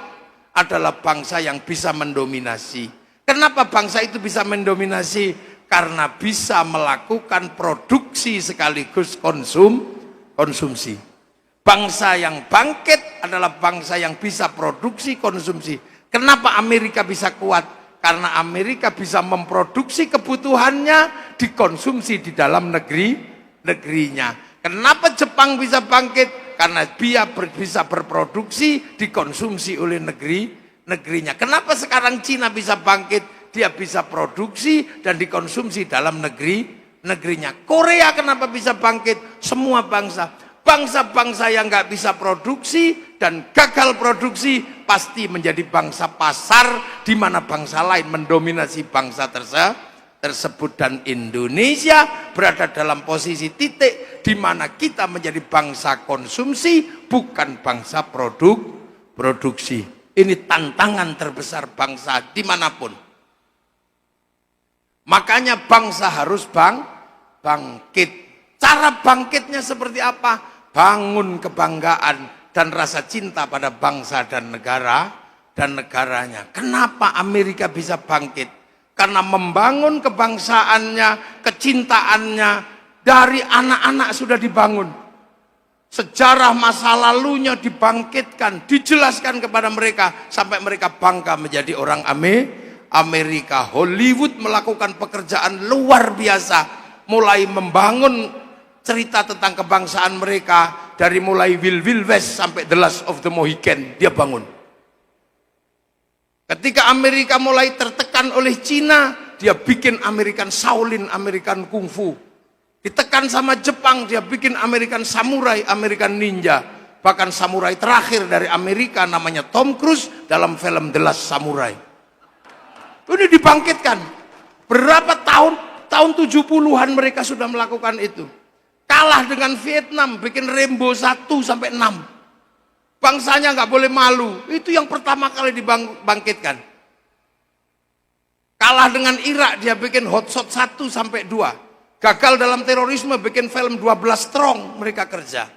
adalah bangsa yang bisa mendominasi. Kenapa bangsa itu bisa mendominasi? Karena bisa melakukan produksi sekaligus konsumsi. Bangsa yang bangkit adalah bangsa yang bisa produksi konsumsi. Kenapa Amerika bisa kuat? Karena Amerika bisa memproduksi kebutuhannya dikonsumsi di dalam negerinya. Kenapa Jepang bisa bangkit? Karena dia bisa berproduksi dikonsumsi oleh negerinya. Kenapa sekarang Cina bisa bangkit? Dia bisa produksi dan dikonsumsi dalam negerinya. Korea kenapa bisa bangkit? Semua bangsa yang nggak bisa produksi dan gagal produksi pasti menjadi bangsa pasar, di mana bangsa lain mendominasi bangsa tersebut. Dan Indonesia berada dalam posisi titik di mana kita menjadi bangsa konsumsi, bukan bangsa produksi. Ini tantangan terbesar bangsa dimanapun. Makanya bangsa harus bangkit. Cara bangkitnya seperti apa? Bangun kebanggaan dan rasa cinta pada bangsa dan negaranya. Kenapa Amerika bisa bangkit? Karena membangun kebangsaannya, kecintaannya dari anak-anak sudah dibangun. Sejarah masa lalunya dibangkitkan, dijelaskan kepada mereka sampai mereka bangga menjadi orang Amerika. Hollywood melakukan pekerjaan luar biasa, mulai membangun cerita tentang kebangsaan mereka, dari mulai Wild West sampai The Last of the Mohican dia bangun. Ketika Amerika mulai tertekan oleh Cina, dia bikin American Shaolin, American Kung Fu. Ditekan sama Jepang, dia bikin American Samurai, American Ninja. Bahkan samurai terakhir dari Amerika namanya Tom Cruise dalam film The Last Samurai. Ini dibangkitkan. Berapa tahun 70-an mereka sudah melakukan itu. Kalah dengan Vietnam, bikin Rambo 1 sampai 6. Bangsanya nggak boleh malu. Itu yang pertama kali dibangkitkan. Kalah dengan Irak, dia bikin Hot Shot 1 sampai 2. Gagal dalam terorisme, bikin film 12 Strong, mereka kerja.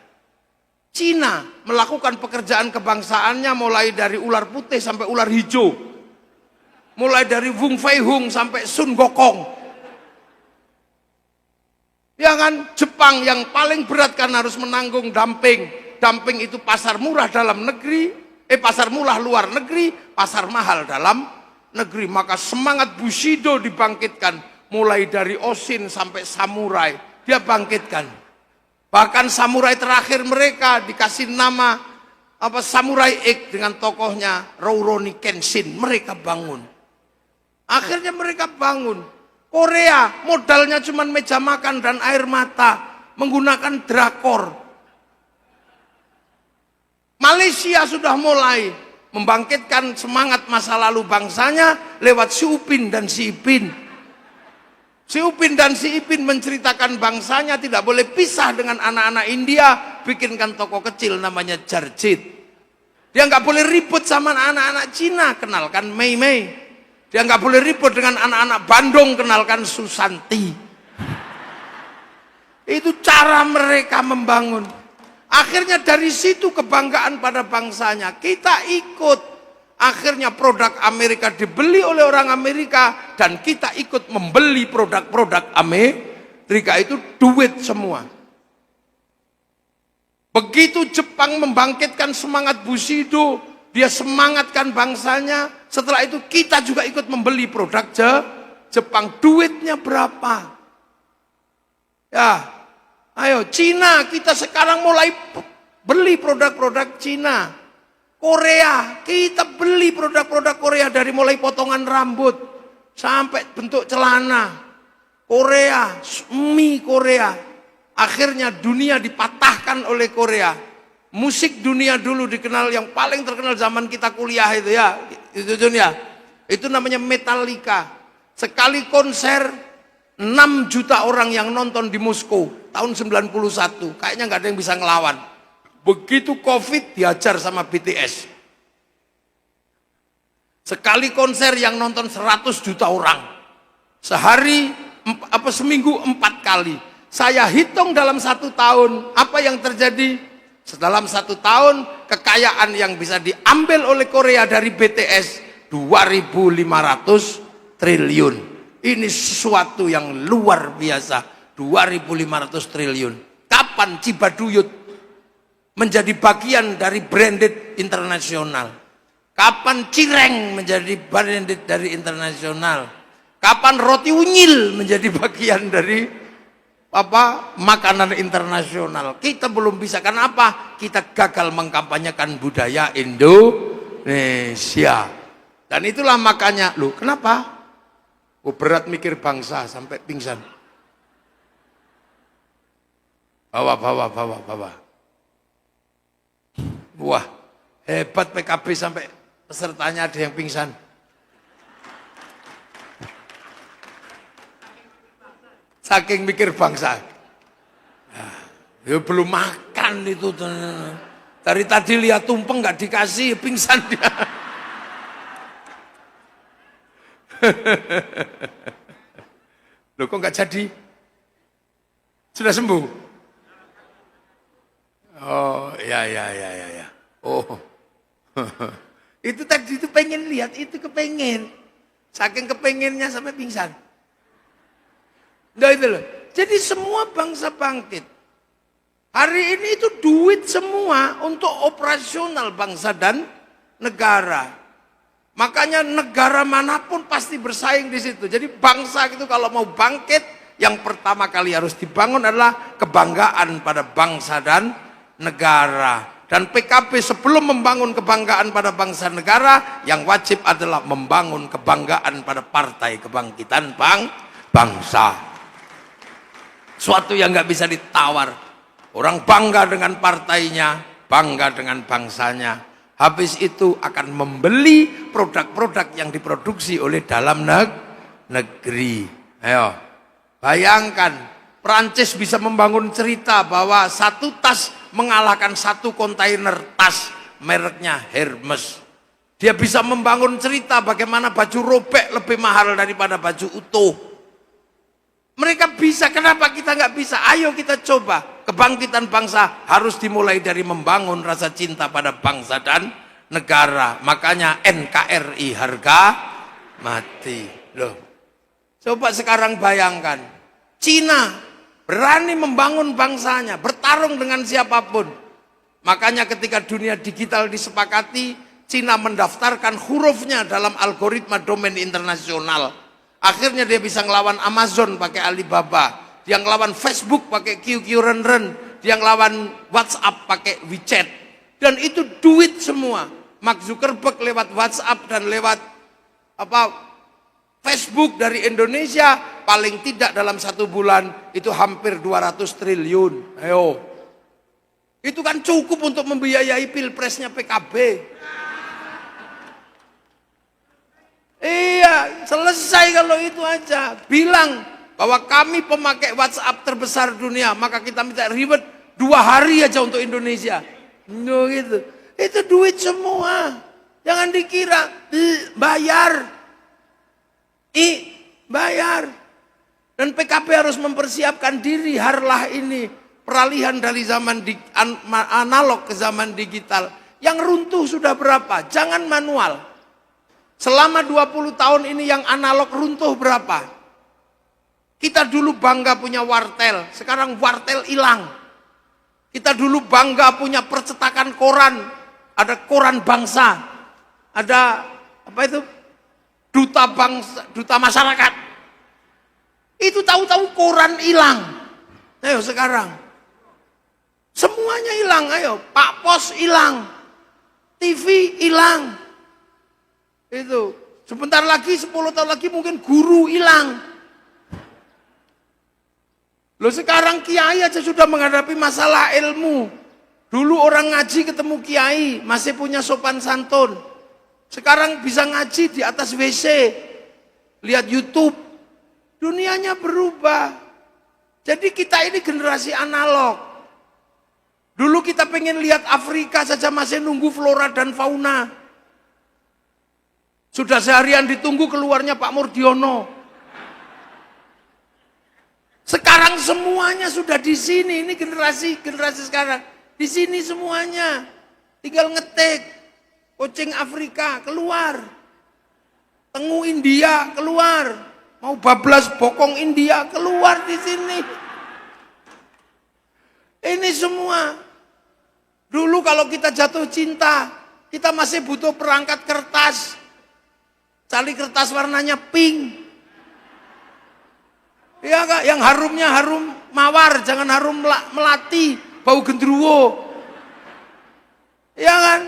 Cina melakukan pekerjaan kebangsaannya mulai dari ular putih sampai ular hijau. Mulai dari Wung Fei Hung sampai Sun Gokong. Ya kan? Jepang yang paling berat kan harus menanggung dumping. Dumping itu pasar murah dalam negeri, pasar murah luar negeri, pasar mahal dalam negeri. Maka semangat Bushido dibangkitkan. Mulai dari Oshin sampai samurai, dia bangkitkan. Bahkan samurai terakhir mereka dikasih nama Samurai X dengan tokohnya Rurouni Kenshin. Mereka bangun. Akhirnya mereka bangun. Korea modalnya cuma meja makan dan air mata, menggunakan drakor. Malaysia sudah mulai membangkitkan semangat masa lalu bangsanya lewat si Upin dan si Ipin. Si Upin dan si Ipin menceritakan bangsanya tidak boleh pisah dengan anak-anak India, bikinkan toko kecil namanya Jarjit. Dia nggak boleh ribut sama anak-anak Cina, kenalkan Mei Mei. Dia nggak boleh ribut dengan anak-anak Bandung, kenalkan Susanti. Itu cara mereka membangun. Akhirnya dari situ kebanggaan pada bangsanya. Kita ikut. Akhirnya produk Amerika dibeli oleh orang Amerika. Dan kita ikut membeli produk-produk Amerika. Itu duit semua. Begitu Jepang membangkitkan semangat Bushido. Dia semangatkan bangsanya. Setelah itu kita juga ikut membeli produk Jepang. Duitnya berapa? Ya, ayo Cina, kita sekarang mulai beli produk-produk Cina. Korea, kita beli produk-produk Korea dari mulai potongan rambut sampai bentuk celana. Korea, mie Korea. Akhirnya dunia dipatahkan oleh Korea. Musik dunia dulu dikenal, yang paling terkenal zaman kita kuliah itu ya, itu dunia. Itu namanya Metallica. Sekali konser 6 juta orang yang nonton di Moskow tahun 91. Kayaknya nggak ada yang bisa ngelawan. Begitu Covid diajar sama BTS. Sekali konser yang nonton 100 juta orang. Sehari seminggu 4 kali. Saya hitung dalam 1 tahun apa yang terjadi. Dalam 1 tahun kekayaan yang bisa diambil oleh Korea dari BTS 2.500 triliun. Ini sesuatu yang luar biasa. 2.500 triliun. Kapan Cibaduyut menjadi bagian dari branded internasional? Kapan cireng menjadi branded dari internasional? Kapan roti unyil menjadi bagian dari makanan internasional? Kita belum bisa. Kenapa? Kita gagal mengkampanyekan budaya Indonesia. Dan itulah makanya, loh kenapa? Oh, berat mikir bangsa sampai pingsan. Bawa. Wah, hebat PKB sampai pesertanya ada yang pingsan. Saking mikir bangsa. Nah, ya belum makan itu. Dari tadi lihat tumpeng nggak dikasih, pingsan dia. Loh kok nggak jadi? Sudah sembuh? Oh, ya. Oh, itu tadi itu pengen lihat, itu kepengen. Saking kepengennya sampai pingsan. Nah itu loh. Jadi semua bangsa bangkit. Hari ini itu duit semua untuk operasional bangsa dan negara. Makanya negara manapun pasti bersaing di situ. Jadi bangsa itu kalau mau bangkit, yang pertama kali harus dibangun adalah kebanggaan pada bangsa dan negara. Dan PKB sebelum membangun kebanggaan pada bangsa negara, yang wajib adalah membangun kebanggaan pada Partai Kebangkitan Bangsa. Suatu yang nggak bisa ditawar. Orang bangga dengan partainya, bangga dengan bangsanya. Habis itu akan membeli produk-produk yang diproduksi oleh dalam negeri. Ayo, bayangkan Prancis bisa membangun cerita bahwa satu tas mengalahkan satu kontainer tas mereknya Hermes. Dia bisa membangun cerita bagaimana baju robek lebih mahal daripada baju utuh. Mereka bisa, kenapa kita nggak bisa? Ayo kita coba. Kebangkitan bangsa harus dimulai dari membangun rasa cinta pada bangsa dan negara. Makanya NKRI harga mati. Loh, coba sekarang bayangkan, Cina berani membangun bangsanya, bertarung dengan siapapun. Makanya ketika dunia digital disepakati, Cina mendaftarkan hurufnya dalam algoritma domain internasional. Akhirnya dia bisa ngelawan Amazon pakai Alibaba, dia ngelawan Facebook pakai QQ Ren, dia ngelawan WhatsApp pakai WeChat. Dan itu duit semua. Mark Zuckerberg lewat WhatsApp dan lewat Facebook dari Indonesia, paling tidak dalam 1 bulan itu hampir 200 triliun. Ayo. Itu kan cukup untuk membiayai pilpresnya PKB. Iya, selesai kalau itu aja. Bilang bahwa kami pemakai WhatsApp terbesar dunia, maka kita minta reward 2 hari aja untuk Indonesia. No, gitu. Itu duit semua. Jangan dikira bayar. Bayar. Dan PKB harus mempersiapkan diri harlah ini. Peralihan dari zaman analog ke zaman digital. Yang runtuh sudah berapa? Jangan manual. Selama 20 tahun ini yang analog runtuh berapa? Kita dulu bangga punya wartel, sekarang wartel hilang. Kita dulu bangga punya percetakan koran, ada koran bangsa, ada apa itu? Duta bangsa, duta masyarakat. Itu tahu-tahu koran hilang. Ayo sekarang. Semuanya hilang, ayo. Pak Pos hilang. TV hilang. Itu. Sebentar lagi, 10 tahun lagi mungkin guru hilang. Loh sekarang kiai aja sudah menghadapi masalah ilmu. Dulu orang ngaji ketemu kiai, masih punya sopan santun. Sekarang bisa ngaji di atas WC. Lihat YouTube. Dunianya berubah. Jadi kita ini generasi analog. Dulu kita pengen lihat Afrika saja masih nunggu flora dan fauna. Sudah seharian ditunggu keluarnya Pak Murdiono. Sekarang semuanya sudah di sini. Ini generasi sekarang. Di sini semuanya. Tinggal ngetik. Kucing Afrika keluar. Tengu India keluar. Mau bablas bokong India keluar di sini. Ini semua. Dulu kalau kita jatuh cinta, kita masih butuh perangkat kertas. Cari kertas warnanya pink. Iya kak, yang harumnya harum mawar, jangan harum melati, bau gendruwo. Iya kan?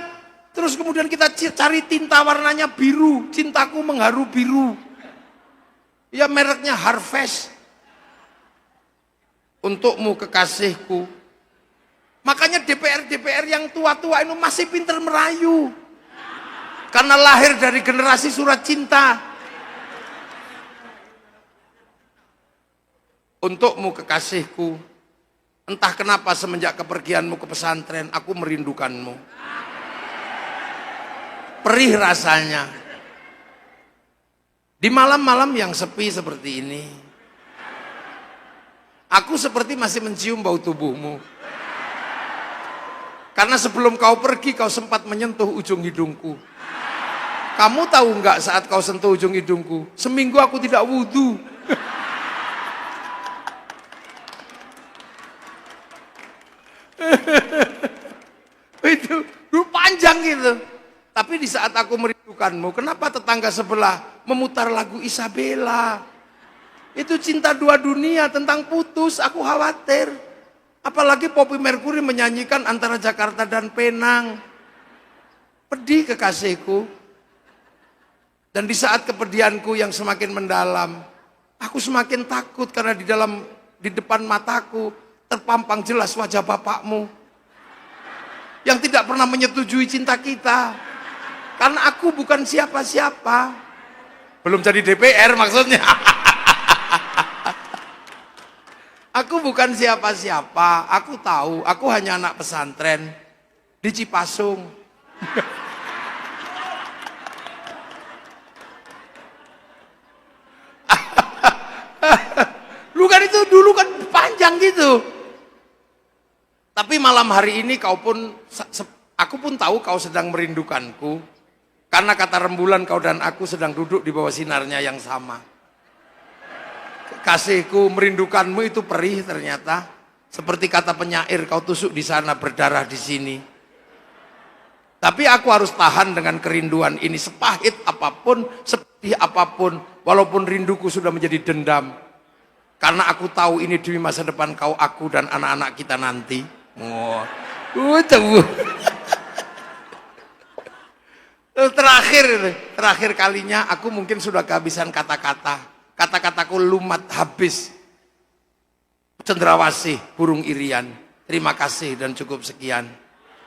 Terus kemudian kita cari tinta warnanya biru, cintaku mengharu biru. Ya mereknya Harvest. Untukmu kekasihku. Makanya DPR yang tua-tua itu masih pinter merayu. Karena lahir dari generasi surat cinta. Untukmu kekasihku. Entah kenapa semenjak kepergianmu ke pesantren, aku merindukanmu. Perih rasanya. Di malam-malam yang sepi seperti ini. Aku seperti masih mencium bau tubuhmu. Karena sebelum kau pergi, kau sempat menyentuh ujung hidungku. Kamu tahu nggak saat kau sentuh ujung hidungku? Seminggu aku tidak wudhu. Itu dulu panjang gitu. Tapi di saat aku merindukanmu, kenapa tetangga sebelah memutar lagu Isabella? Itu cinta dua dunia tentang putus, aku khawatir. Apalagi Poppy Mercury menyanyikan antara Jakarta dan Penang. Pedih kekasihku. Dan di saat kepedihanku yang semakin mendalam, aku semakin takut karena di depan mataku terpampang jelas wajah bapakmu. Yang tidak pernah menyetujui cinta kita. Karena aku bukan siapa-siapa. Belum jadi DPR maksudnya. Aku bukan siapa-siapa, aku tahu, aku hanya anak pesantren di Cipasung. Lu kan itu dulu kan panjang gitu. Tapi malam hari ini aku pun tahu kau sedang merindukanku. Karena kata rembulan kau dan aku sedang duduk di bawah sinarnya yang sama. Kasihku merindukanmu itu perih ternyata. Seperti kata penyair, kau tusuk di sana berdarah di sini. Tapi aku harus tahan dengan kerinduan ini. Sepahit apapun, sepedih apapun. Walaupun rinduku sudah menjadi dendam. Karena aku tahu ini demi masa depan kau, aku dan anak-anak kita nanti. Terakhir kalinya aku mungkin sudah kehabisan kata-kata. Kata-kataku lumat habis. Cendrawasih burung irian. Terima kasih dan cukup sekian.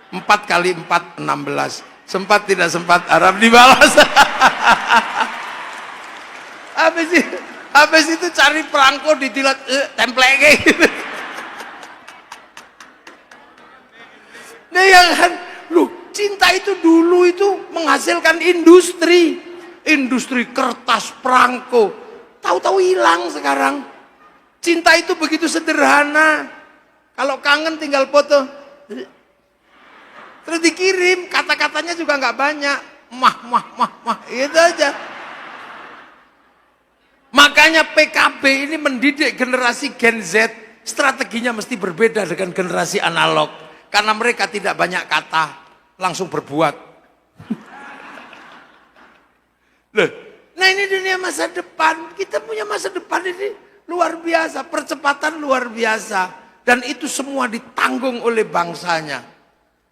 4 kali 4, 16. Sempat tidak sempat, harap dibalas. Habis itu cari perangko ditilat, template kayak gitu. Nah ya kan, loh, cinta itu dulu itu menghasilkan industri kertas, perangko. Tahu-tahu hilang sekarang. Cinta itu begitu sederhana. Kalau kangen tinggal foto, terus dikirim, kata-katanya juga nggak banyak, mah, itu aja. Makanya PKB ini mendidik generasi Gen Z, strateginya mesti berbeda dengan generasi analog, karena mereka tidak banyak kata, langsung berbuat. Loh, nah ini dunia masa depan, kita punya masa depan ini luar biasa, percepatan luar biasa. Dan itu semua ditanggung oleh bangsanya.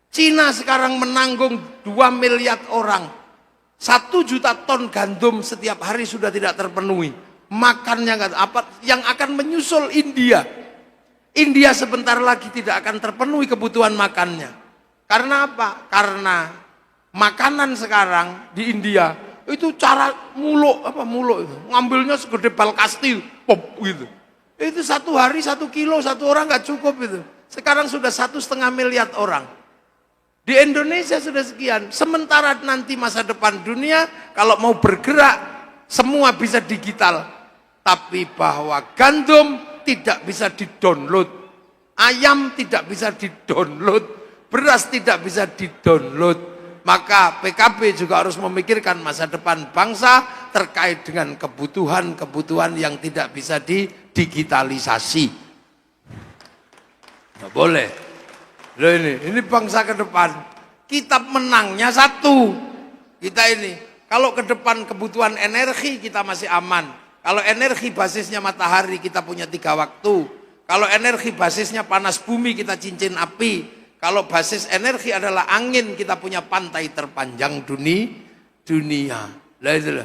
Cina sekarang menanggung 2 miliar orang. 1 juta ton gandum setiap hari sudah tidak terpenuhi. Makannya nggak apa, yang akan menyusul India. India sebentar lagi tidak akan terpenuhi kebutuhan makannya. Karena apa? Karena makanan sekarang di India itu cara muluk itu. Ngambilnya segede bal kastil, pop gitu. Itu 1 hari 1 kilo, 1 orang nggak cukup itu. Sekarang sudah 1,5 miliar orang. Di Indonesia sudah sekian. Sementara nanti masa depan dunia kalau mau bergerak semua bisa digital. Tapi bahwa gandum tidak bisa di-download, ayam tidak bisa di-download, beras tidak bisa di-download. Maka PKB juga harus memikirkan masa depan bangsa terkait dengan kebutuhan-kebutuhan yang tidak bisa didigitalisasi. Nggak boleh. Loh ini bangsa ke depan. Kita menangnya satu. Kita ini, kalau ke depan kebutuhan energi kita masih aman. Kalau energi basisnya matahari kita punya 3 waktu. Kalau energi basisnya panas bumi kita cincin api. Kalau basis energi adalah angin, kita punya pantai terpanjang dunia. Lah itulah.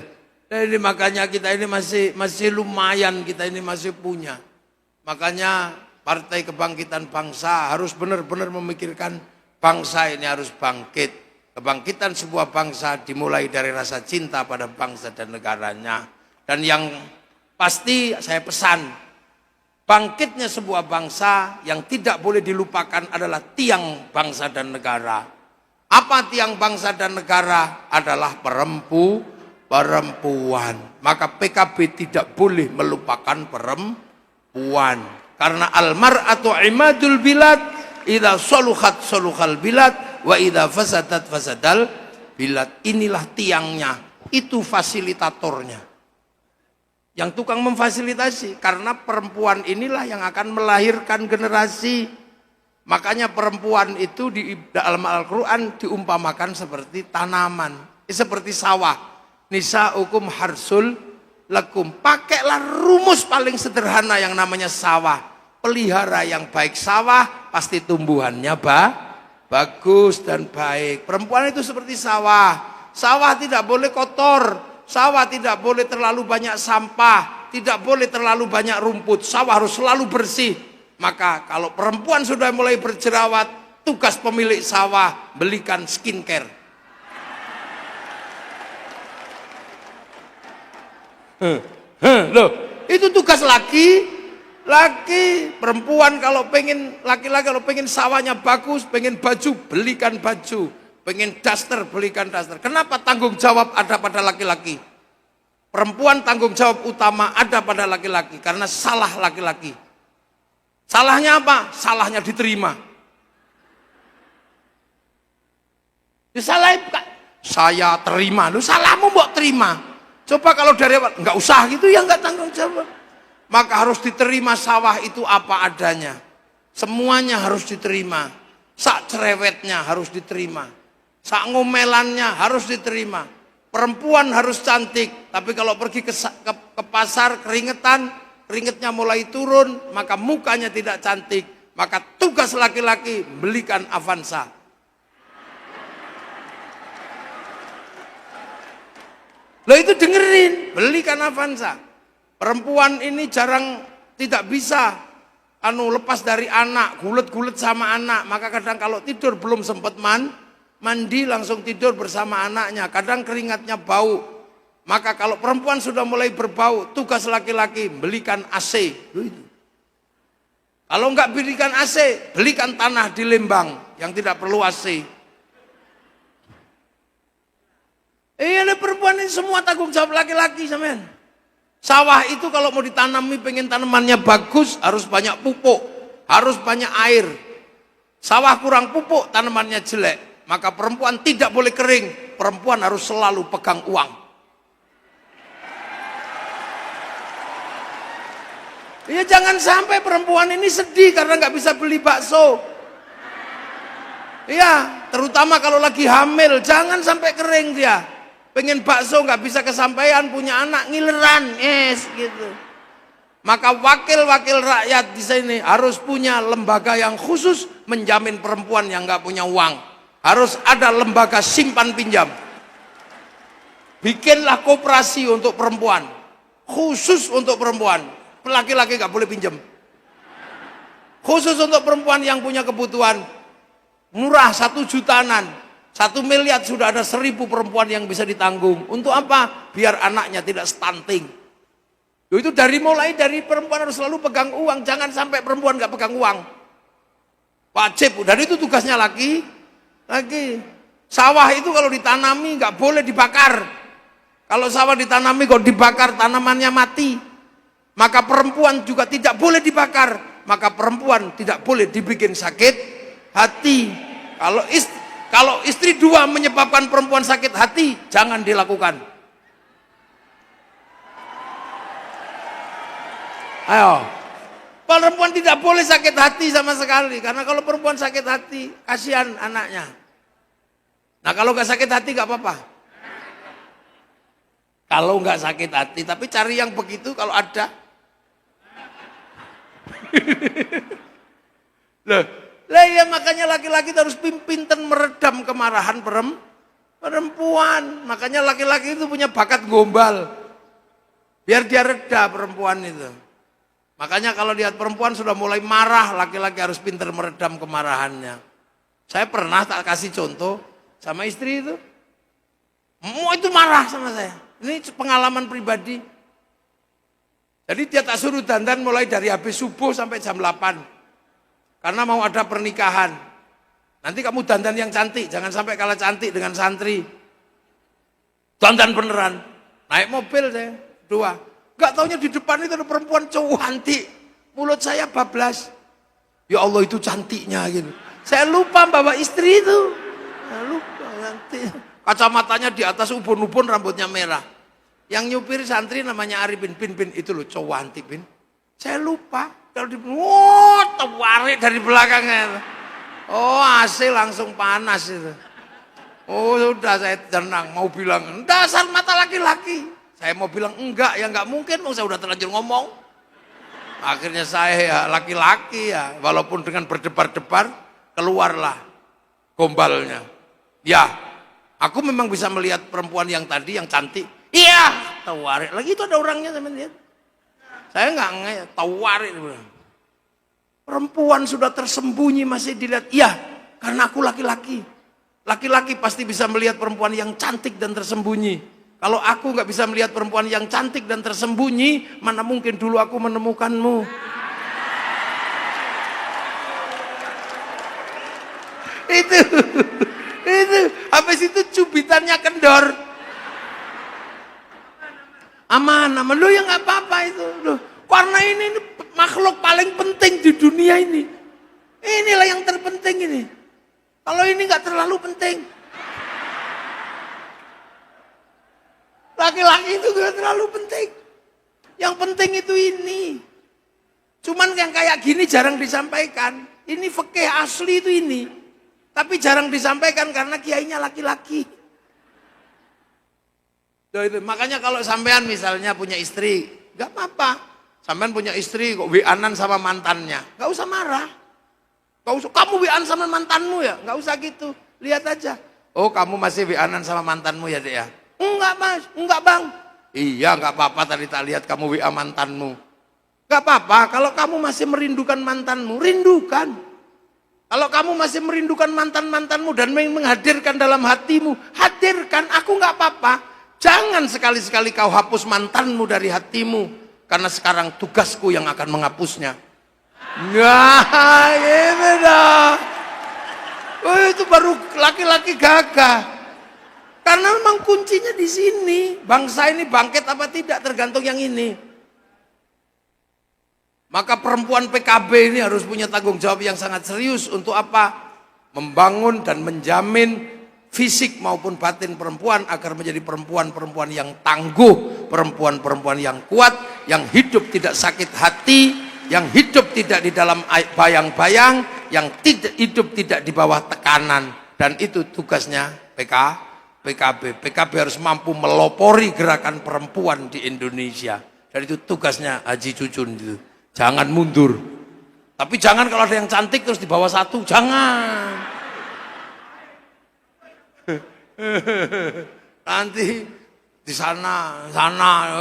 Nah, ini makanya kita ini masih lumayan, kita ini masih punya. Makanya Partai Kebangkitan Bangsa harus benar-benar memikirkan bangsa ini harus bangkit. Kebangkitan sebuah bangsa dimulai dari rasa cinta pada bangsa dan negaranya. Dan yang pasti saya pesan, bangkitnya sebuah bangsa yang tidak boleh dilupakan adalah tiang bangsa dan negara. Apa tiang bangsa dan negara? Adalah perempuan. Maka PKB tidak boleh melupakan perempuan. Karena almar'atu imadul bilad, idza saluhat saluhal bilad, wa idza fasadat fasadal bilad. Inilah tiangnya, itu fasilitatornya. Yang tukang memfasilitasi, karena perempuan inilah yang akan melahirkan generasi. Makanya perempuan itu di dalam Al-Quran diumpamakan seperti tanaman, seperti sawah. Nisa'ukum harsul lakum. Pakailah rumus paling sederhana yang namanya sawah. Pelihara yang baik sawah, pasti tumbuhannya bagus dan baik. Perempuan itu seperti sawah. Sawah tidak boleh kotor. Sawah tidak boleh terlalu banyak sampah, tidak boleh terlalu banyak rumput. Sawah harus selalu bersih. Maka kalau perempuan sudah mulai berjerawat, tugas pemilik sawah belikan skincare. Loh, itu tugas laki. Perempuan kalau pengen, laki-laki kalau pengen sawahnya bagus, pengen baju, belikan baju. Pengen daster, belikan daster. Kenapa tanggung jawab ada pada laki-laki? Perempuan tanggung jawab utama ada pada laki-laki. Karena salah laki-laki. Salahnya apa? Salahnya diterima. Disalahin, saya terima. Lu salahmu mbok terima. Coba kalau dari awal, nggak usah gitu ya nggak tanggung jawab. Maka harus diterima sawah itu apa adanya. Semuanya harus diterima. Sak cerewetnya harus diterima. Sak ngomelannya harus diterima. Perempuan harus cantik, tapi kalau pergi ke pasar keringetnya mulai turun, maka mukanya tidak cantik. Maka tugas laki-laki belikan Avanza. Loh itu dengerin, belikan Avanza. Perempuan ini jarang tidak bisa lepas dari anak, gulet-gulet sama anak, maka kadang kalau tidur belum sempat mandi langsung tidur bersama anaknya, kadang keringatnya bau. Maka kalau perempuan sudah mulai berbau, tugas laki-laki belikan AC. Kalau enggak belikan AC, belikan tanah di Lembang yang tidak perlu AC. Ada perempuan ini semua tanggung jawab laki-laki sampean. Sawah itu kalau mau ditanami pengen tanamannya bagus harus banyak pupuk, harus banyak air. Sawah kurang pupuk tanamannya jelek, maka perempuan tidak boleh kering. Perempuan harus selalu pegang uang. Ya jangan sampai perempuan ini sedih karena nggak bisa beli bakso. Ya, terutama kalau lagi hamil, jangan sampai kering dia. Pengen bakso nggak bisa kesampaian, punya anak ngileran, gitu. Maka wakil-wakil rakyat di sini harus punya lembaga yang khusus menjamin perempuan yang nggak punya uang. Harus ada lembaga simpan pinjam. Bikinlah koperasi untuk perempuan, khusus untuk perempuan. Laki-laki nggak boleh pinjam. Khusus untuk perempuan yang punya kebutuhan murah 1 jutaan. 1 miliar sudah ada 1000 perempuan yang bisa ditanggung. Untuk apa? Biar anaknya tidak stunting. Itu mulai dari perempuan harus selalu pegang uang. Jangan sampai perempuan nggak pegang uang. Wajib. Dan itu tugasnya laki. Sawah itu kalau ditanami nggak boleh dibakar. Kalau sawah ditanami kok dibakar tanamannya mati. Maka perempuan juga tidak boleh dibakar. Maka perempuan tidak boleh dibikin sakit hati. Kalau istri 2 menyebabkan perempuan sakit hati, jangan dilakukan. Ayo, perempuan tidak boleh sakit hati sama sekali. Karena kalau perempuan sakit hati, kasihan anaknya. Nah kalau nggak sakit hati nggak apa-apa. Kalau nggak sakit hati, tapi cari yang begitu kalau ada. Lah ya makanya laki-laki harus pintar meredam kemarahan perempuan. Makanya laki-laki itu punya bakat gombal. Biar dia reda perempuan itu. Makanya kalau lihat perempuan sudah mulai marah, laki-laki harus pintar meredam kemarahannya. Saya pernah tak kasih contoh sama istri itu. Mau itu marah sama saya. Ini pengalaman pribadi. Jadi dia tak suruh dandan mulai dari habis subuh sampai jam 8. Karena mau ada pernikahan. Nanti kamu dandan yang cantik, jangan sampai kalah cantik dengan santri. Dandan beneran. Naik mobil saya, 2. Gak taunya di depan itu ada perempuan cantik. Mulut saya bablas. Ya Allah itu cantiknya gitu. Saya lupa bawa istri itu. Saya lupa cantik. Kacamatanya di atas ubun-ubun, rambutnya merah. Yang nyupir santri namanya Arifin, Bin itu loh cantik Bin. Saya lupa. Kalau tawarik dari belakangnya. Oh AC langsung panas itu. Oh sudah saya tenang, mau bilang dasar mata laki-laki. Saya mau bilang enggak, ya enggak mungkin, saya udah terlanjur ngomong. Akhirnya saya ya laki-laki ya, walaupun dengan berdebar-debar, keluarlah gombalnya. Ya, aku memang bisa melihat perempuan yang tadi, yang cantik. Iya, tawarik. Lagi itu ada orangnya sama dia. Saya enggak tawarik. Perempuan sudah tersembunyi masih dilihat. Iya, karena aku laki-laki. Laki-laki pasti bisa melihat perempuan yang cantik dan tersembunyi. Kalau aku nggak bisa melihat perempuan yang cantik dan tersembunyi, mana mungkin dulu aku menemukanmu. Itu. Habis itu cubitannya kendor. Aman, lu ya nggak apa-apa itu. Loh, karena ini makhluk paling penting di dunia ini. Inilah yang terpenting ini. Kalau ini nggak terlalu penting. Laki-laki itu nggak terlalu penting. Yang penting itu ini. Cuman yang kayak gini jarang disampaikan. Ini fikih asli itu ini. Tapi jarang disampaikan karena kiainya laki-laki. Makanya kalau sampean misalnya punya istri, nggak apa-apa. Sampean punya istri kok WA-an sama mantannya, nggak usah marah. Nggak usah, kamu WA-an sama mantanmu ya? Nggak usah gitu, lihat aja. Oh kamu masih WA-an sama mantanmu ya dek ya? Enggak mas, enggak bang. Iya nggak apa-apa tadi tak lihat kamu WA mantanmu. Gak apa-apa, kalau kamu masih merindukan mantanmu, rindukan. Kalau kamu masih merindukan mantan-mantanmu dan menghadirkan dalam hatimu, hadirkan, aku gak apa-apa. Jangan sekali-sekali kau hapus mantanmu dari hatimu, karena sekarang tugasku yang akan menghapusnya. Nah, gitu dah. Oh, itu baru laki-laki gagah. Karena memang kuncinya di sini. Bangsa ini bangkit apa tidak tergantung yang ini. Maka perempuan PKB ini harus punya tanggung jawab yang sangat serius untuk apa? Membangun dan menjamin fisik maupun batin perempuan agar menjadi perempuan-perempuan yang tangguh, perempuan-perempuan yang kuat, yang hidup tidak sakit hati, yang hidup tidak di dalam bayang-bayang, yang hidup tidak di bawah tekanan. Dan itu tugasnya PKB. PKB harus mampu melopori gerakan perempuan di Indonesia. Dan itu tugasnya Haji Cucun itu. Jangan mundur. Tapi jangan kalau ada yang cantik terus di bawah satu, jangan. Nanti di sana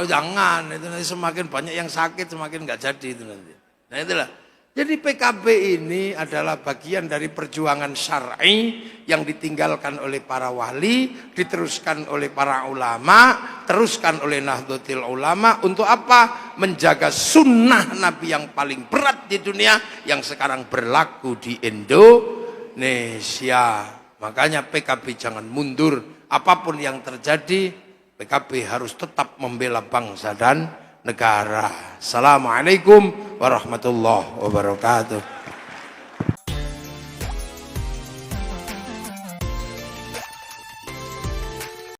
jangan. Itu nanti semakin banyak yang sakit semakin nggak jadi itu nanti. Nah itulah. Jadi PKB ini adalah bagian dari perjuangan syar'i yang ditinggalkan oleh para wali, diteruskan oleh para ulama, teruskan oleh Nahdlatul Ulama untuk apa? Menjaga sunnah Nabi yang paling berat di dunia yang sekarang berlaku di Indonesia. Makanya PKB jangan mundur, apapun yang terjadi, PKB harus tetap membela bangsa dan negara. Assalamualaikum warahmatullahi wabarakatuh.